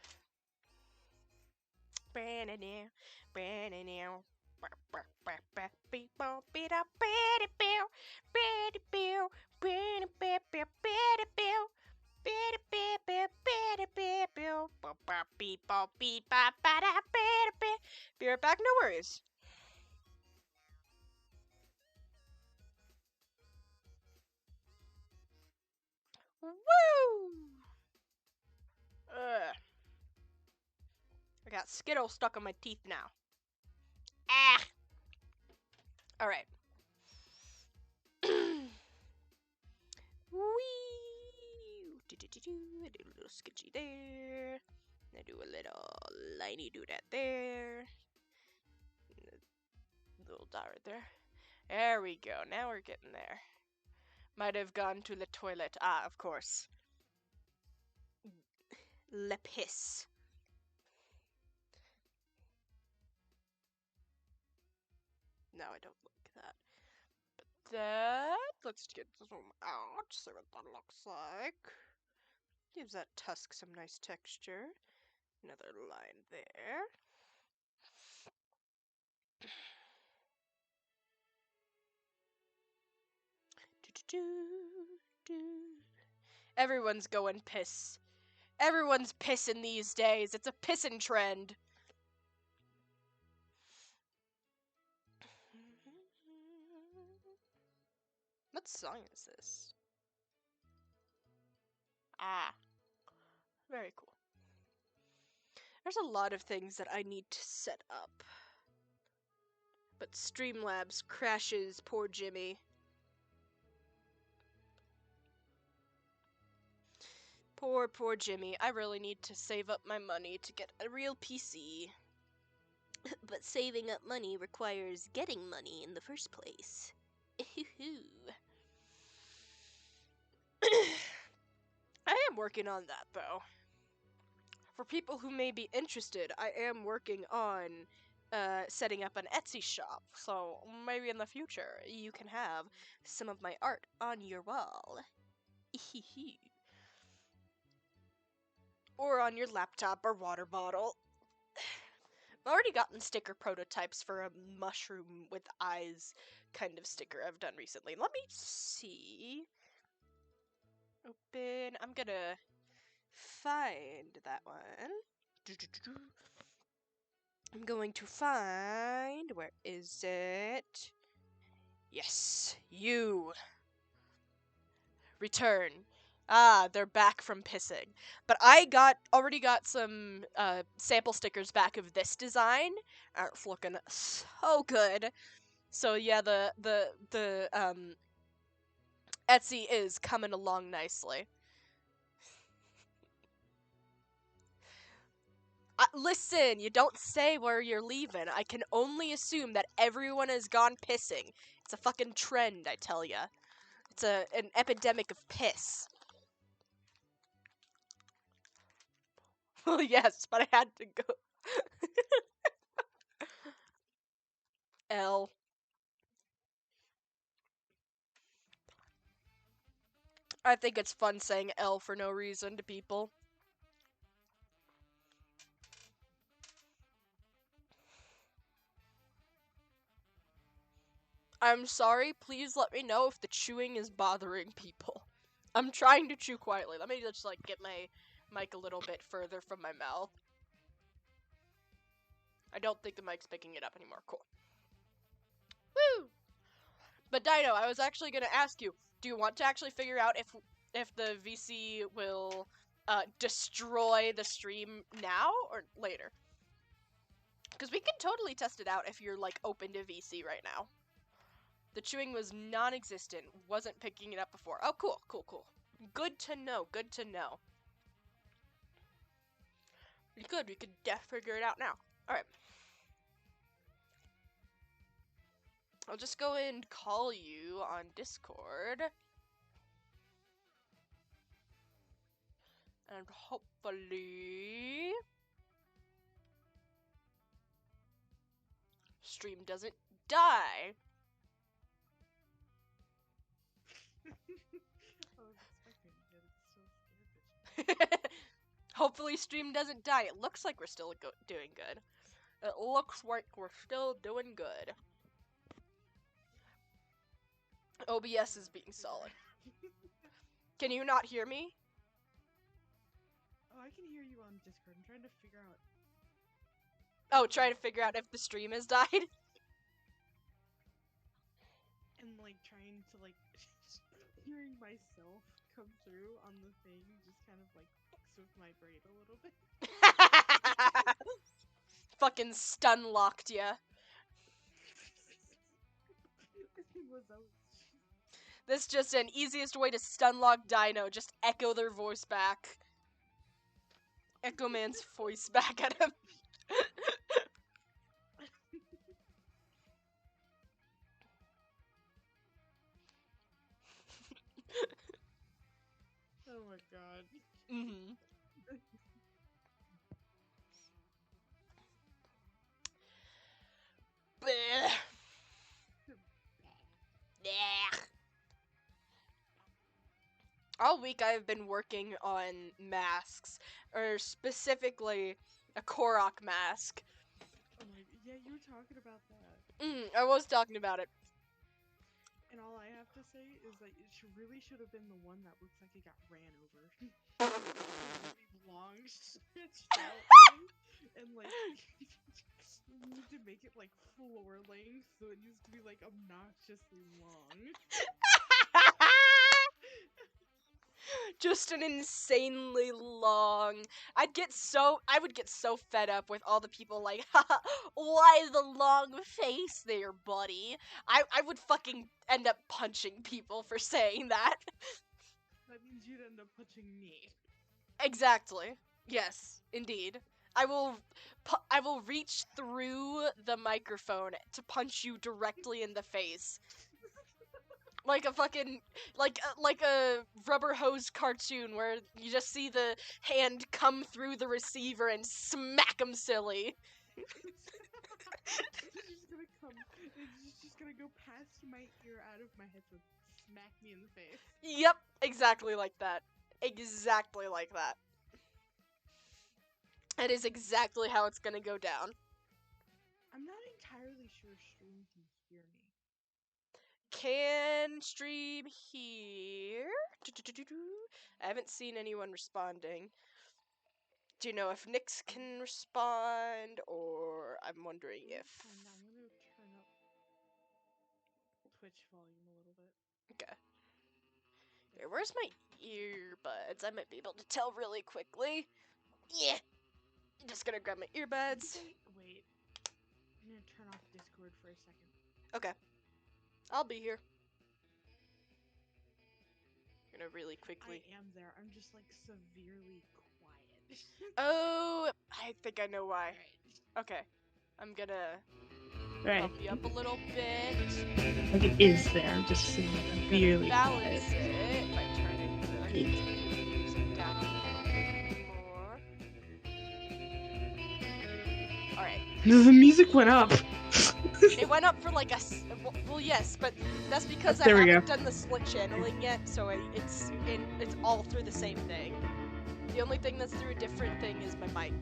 Be right back, no worries. Woo! Ugh. I got Skittle stuck on my teeth now. Ah! Alright. Wee! I do a little sketchy there. I do a little liney do that there. Little dot right there. There we go. Now we're getting there. Might have gone to the toilet. Ah, of course. Le piss. No, I don't like that. But that, let's get zoom out, see what that looks like. Gives that tusk some nice texture. Another line there. Everyone's going piss. Everyone's pissing these days. It's a pissin' trend. What song is this? Ah. Very cool. There's a lot of things that I need to set up. But Streamlabs crashes poor Jimmy. Poor Jimmy. I really need to save up my money to get a real PC. But saving up money requires getting money in the first place. I am working on that, though. For people who may be interested, I am working on setting up an Etsy shop. So maybe in the future, you can have some of my art on your wall. Or on your laptop or water bottle. I've already gotten sticker prototypes for a mushroom with eyes kind of sticker I've done recently. Let me see. Open. I'm gonna find that one. I'm going to find. Where is it? Yes, you. Return. Ah, they're back from pissing. But I already got some sample stickers back of this design. It's looking so good. So yeah, the Etsy is coming along nicely. Listen, you don't say where you're leaving. I can only assume that everyone has gone pissing. It's a fucking trend, I tell ya. It's an epidemic of piss. Well, yes, but I had to go. L. I think it's fun saying L for no reason to people. I'm sorry, please let me know if the chewing is bothering people. I'm trying to chew quietly. Let me just, like, get my mic a little bit further from my mouth. I don't think the mic's picking it up anymore. Cool. Woo! But Dino, I was actually gonna ask you, do you want to actually figure out if the VC will destroy the stream now or later? Because we can totally test it out if you're, like, open to VC right now. The chewing was non-existent. Wasn't picking it up before. Oh, cool, cool, cool. Good to know, good to know. Good, we could figure it out now. Alright. I'll just go and call you on Discord. And hopefully... stream doesn't die. I was expecting it. It's so scared. Hopefully stream doesn't die. It looks like we're still doing good. It looks like we're still doing good. OBS is being solid. Can you not hear me? Oh, I can hear you on Discord. I'm trying to figure out. Oh, trying to figure out if the stream has died? And like trying to like hearing myself come through on the thing just kind of like fucks with my brain a little bit. Fucking stun locked ya. This just an easiest way to stun lock Dino. Just echo their voice back. Echo Man's voice back at him. Oh my god. Mm-hmm. Bleh. Yeah. All week I've been working on masks, or specifically a Korok mask. Oh my, yeah, you were talking about that. I was talking about it. And all I have to say is that it really should have been the one that looks like it got ran over. Really long, stretched out thing, and like you need to make it like floor length, so it needs to be like obnoxiously long. Just an insanely long. I would get so fed up with all the people like, haha, why the long face there, buddy? I would fucking end up punching people for saying that. That means you'd end up punching me. Exactly. Yes, indeed. I will reach through the microphone to punch you directly in the face. Like a fucking, like a rubber hose cartoon where you just see the hand come through the receiver and smack him silly. It's just gonna go past my ear out of my head and smack me in the face. Yep, exactly like that. Exactly like that. That is exactly how it's gonna go down. I'm not entirely sure stream can hear me. Can stream here? I haven't seen anyone responding. Do you know if Nyx can respond, or I'm wondering if... I'm gonna turn up Twitch volume a little bit. Okay. Here, where's my earbuds? I might be able to tell really quickly. Yeah! I'm just gonna grab my earbuds. Wait. I'm gonna turn off Discord for a second. Okay. I'll be here. I'm gonna really quickly... I am there. I'm just like severely quiet. Oh! I think I know why. Right. Okay. I'm gonna... Right. bump you up a little bit. Like it is there. I'm just severely Balance it by turning the music down a little bit more. Alright. The music went up. It went up for like a... well, yes, but that's because I There we haven't done the split channeling yet, so it's all through the same thing. The only thing that's through a different thing is my mic.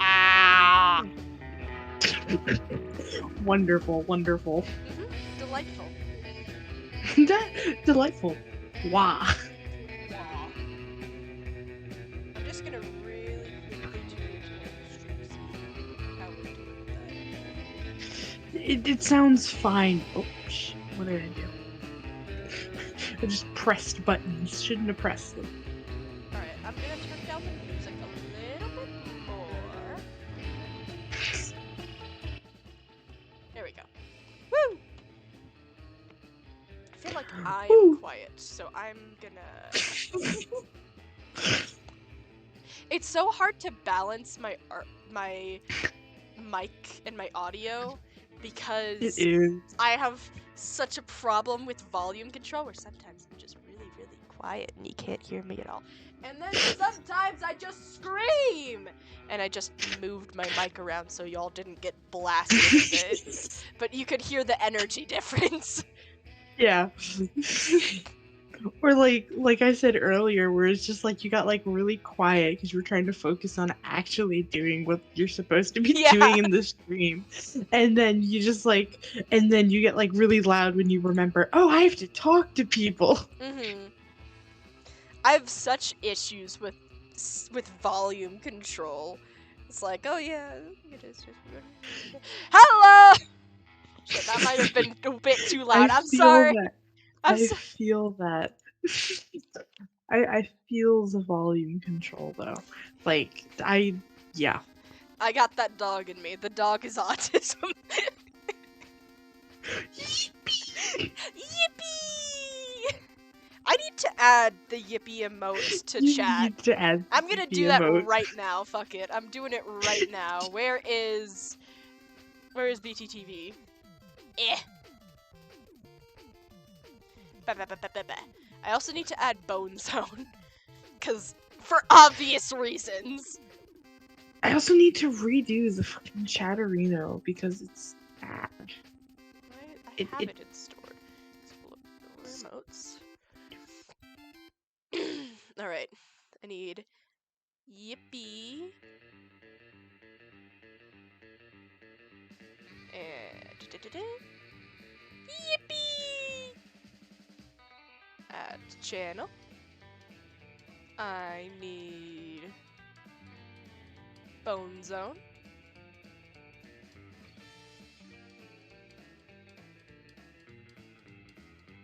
Ah! Wonderful, wonderful. delightful. Delightful. Wow. Wow. I'm just gonna really quickly tune into one of the streams, see how we're doing with that. It sounds fine. Oh, what did I do? I just pressed buttons. Shouldn't have pressed them. Alright, I'm gonna turn down the music a little bit more. There we go. Woo! I feel like I am Woo. quiet, so I'm gonna... It's so hard to balance my mic and my audio It because is. I have such a problem with volume control where sometimes I'm just really, really quiet and you can't hear me at all. And then sometimes I just scream! And I just moved my mic around so y'all didn't get blasted with it. But you could hear the energy difference. Yeah. Or like I said earlier, where it's just like you got like really quiet because you were trying to focus on actually doing what you're supposed to be Yeah. doing in the stream. And then you just like and then you get like really loud when you remember, oh, I have to talk to people. Mm-hmm. I have such issues with volume control. It's like, oh yeah, it is just... Hello! Shit, that might have been a bit too loud. I'm sorry. That. I'm I so... feel that. I feel the volume control though. Like yeah. I got that dog in me. The dog is autism. Yippee! I need to add the yippee emotes to You chat. need to add I'm gonna the do that emote. right now. Fuck it. I'm doing it right now. Where is BTTV? Eh. I also need to add Bone Zone. Cause for obvious reasons. I also need to redo the fucking Chatterino because it's bad. I have it installed. Remotes. Alright. I need Yippee. And Yippee! Add channel. I need Bone Zone.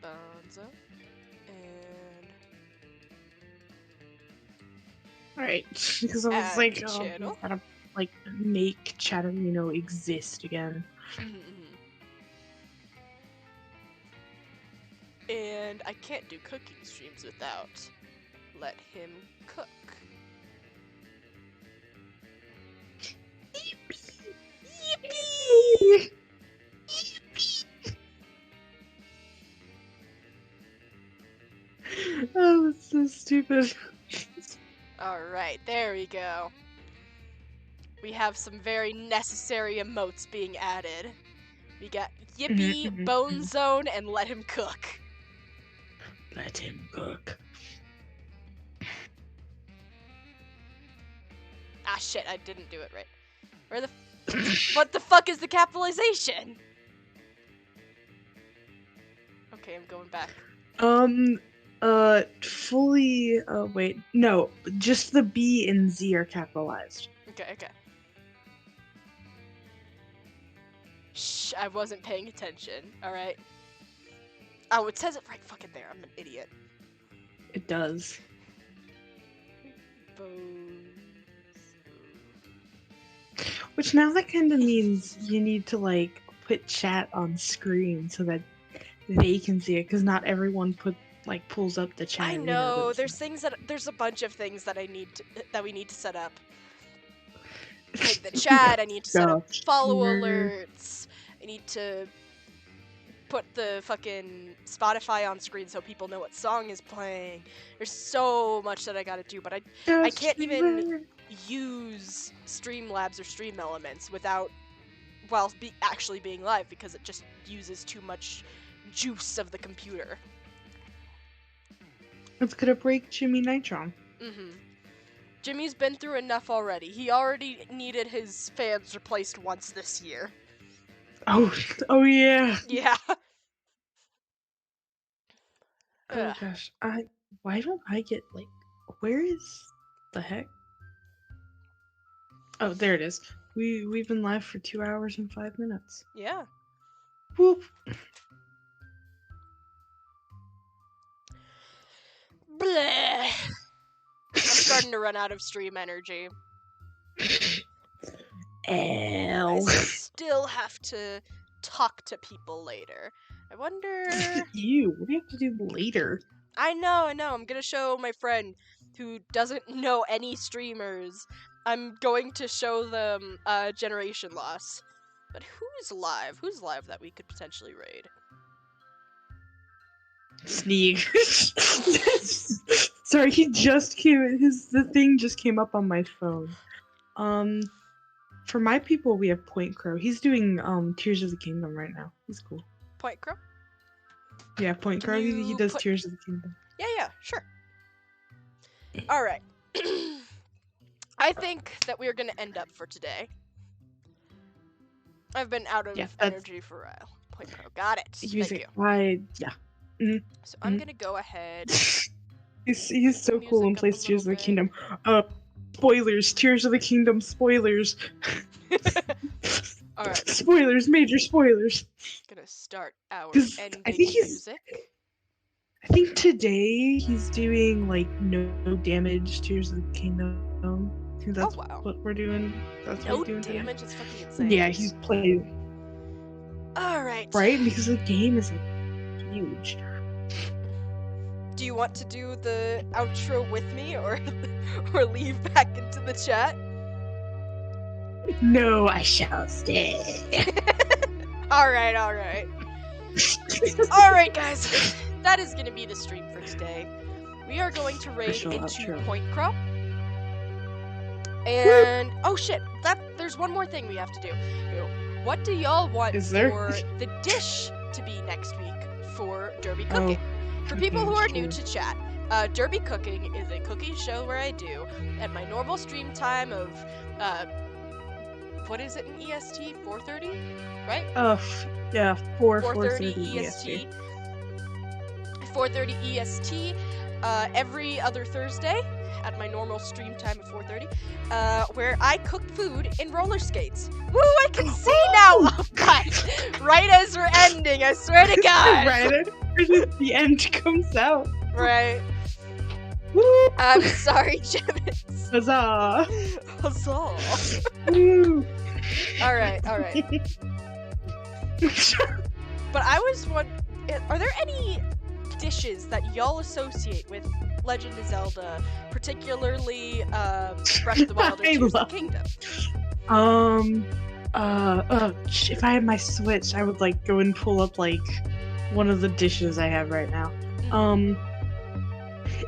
Bone Zone. And Alright, because I was add like, the oh, channel. we gotta like make Chatterino exist again. And I can't do cooking streams without let him cook. Yippee! Oh, that's so stupid. Alright, there we go. We have some very necessary emotes being added. We got Yippee, Bone Zone, and let him cook. Let him cook. Ah shit, I didn't do it right. Where the what the fuck is the capitalization? Okay, I'm going back. Fully, wait, no, just the B and Z are capitalized. Okay. Shh, I wasn't paying attention, alright? Oh, it says it right fucking there, I'm an idiot. It does. Which now that kind of means you need to, like, put chat on screen so that they can see it, because not everyone pulls up the chat. I know, there's a bunch of things that we need to set up. Like the chat, I need to set up follow alerts, I need to put the fucking Spotify on screen so people know what song is playing. There's so much that I gotta do, but I can't even use Streamlabs or Stream Elements while actually being live because it just uses too much juice of the computer. It's gonna break Jimmy Neutron. Jimmy's been through enough already. He already needed his fans replaced once this year. Oh yeah. Yeah. Oh Ugh. gosh, why don't I get like where is the heck? Oh, there it is. We've been live for 2 hours and 5 minutes. Yeah. Whoop. Bleh. I'm starting to run out of stream energy. I Ow. still have to talk to people later. I wonder. Ew, what do you have to do later? I know. I'm gonna show my friend who doesn't know any streamers. I'm going to show them Generation Loss. But who's live? Who's live that we could potentially raid? Sneak. Sorry, he just came. The thing just came up on my phone. For my people, we have Point Crow. He's doing Tears of the Kingdom right now. He's cool. Point Crow? Yeah, Point Can Crow. He you does put- Tears of the Kingdom. Yeah, sure. Alright. I think that we're gonna end up for today. I've been out of Yeah, that's- energy for a while. Point Crow. Got it. Thank Music. you. Yeah. So I'm gonna go ahead. He's so cool and Music up plays a Tears of the little Kingdom. Spoilers. Tears of the Kingdom. Spoilers. Alright, Spoilers. Major spoilers. gonna start our 'Cause ending I think he's- music. I think today he's doing like no damage Tears of the Kingdom. I think that's wow. what we're doing. That's No what we're doing today. damage is fucking insane. Yeah, he's playing Alright. right because the game is like, huge. Do you want to do the outro with me or leave back into the chat? No, I shall stay. Alright. Alright, guys. That is gonna be the stream for today. We are going to raid Official into outro. Point Crow. And oh shit, there's one more thing we have to do. What do y'all want Is there? for the dish to be next week for Derby Cooking? For people who cooking are is new true. to chat, Derby Cooking is a cooking show where I do at my normal stream time of what is it in EST? 4:30, right? Yeah, 4:30 4:30 EST. 4:30 EST. Every other Thursday at my normal stream time of 4:30, where I cook food in roller skates. Woo! I can see now. Oh God! Right as we're ending, I swear to God. Right as the end comes out. Right. Woo! I'm sorry, Jimmins. Huzzah! Huzzah. Woo! All right. But I was wondering, are there any dishes that y'all associate with Legend of Zelda, particularly Breath of the Wild or I Tears of the love- Kingdom? If I had my Switch, I would like go and pull up like one of the dishes I have right now.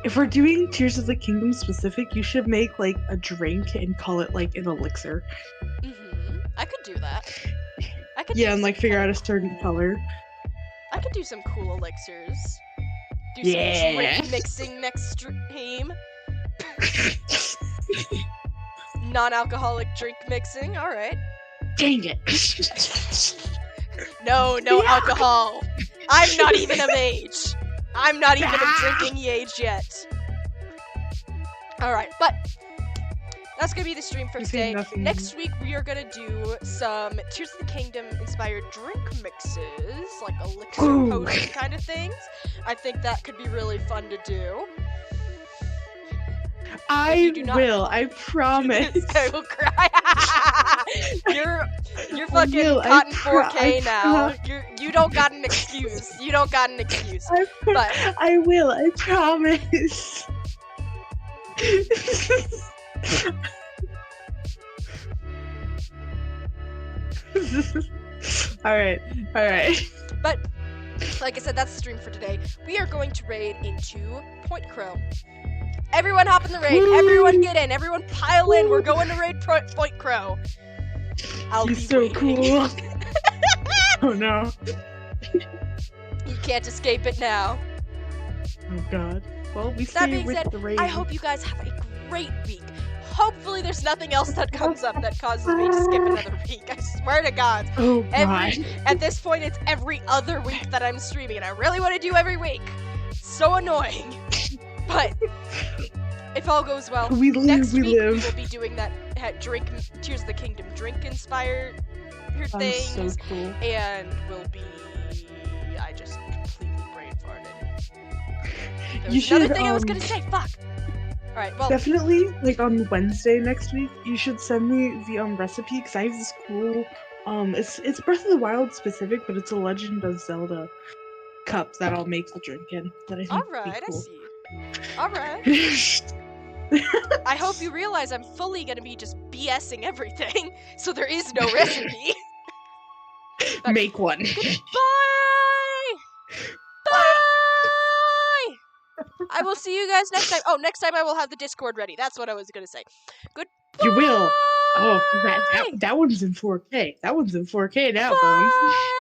If we're doing Tears of the Kingdom specific, you should make like a drink and call it like an elixir. I could do that. I could Yeah, do and like some figure kind out a certain color. I could do some cool elixirs. Do Yeah. some drink mixing next stream. Non-alcoholic drink mixing. All right. Dang it! No Yeah. alcohol. I'm not even of age. I'm not even of Ah. drinking age yet. All right, but that's gonna be the stream for You say today. nothing. Next week we are gonna do some Tears of the Kingdom inspired drink mixes, like elixir Ooh. potion kind of things. I think that could be really fun to do. I do not- will. I promise. This guy will cry. You're fucking will, I cotton pro- 4K I now. You don't got an excuse. You don't got an excuse. But I will. I promise. All right. But, like I said, that's the stream for today. We are going to raid into Point Crow. Everyone hop in the raid. Woo! Everyone get in. Everyone pile in. We're going to raid Point Crow. I'll He's be so waiting. cool. Oh no. You can't escape it now. Oh god. Well, we That see being with said, the raid. I hope you guys have a great week. Hopefully there's nothing else that comes up that causes me to skip another week. I swear to God. Oh god. At this point, it's every other week that I'm streaming, and I really want to do every week. so annoying. But if all goes well, We live, next we week we live. will be doing that drink Tears of the Kingdom drink inspired Sounds so things, cool. and we'll be. I just completely brain farted. There You was another should, thing I was gonna say. Fuck. All right. Well, definitely, like on Wednesday next week, you should send me the recipe because I have this cool it's Breath of the Wild specific, but it's a Legend of Zelda cup that I'll make the drink in that I all think would be right. I cool. see. All right. I hope you realize I'm fully gonna be just BSing everything, so there is no recipe. But Make one. bye. Bye. I will see you guys next time. Oh, next time I will have the Discord ready. That's what I was gonna say. Goodbye. You will. Oh, that one's in 4K. That one's in 4K now, Bones. Bye.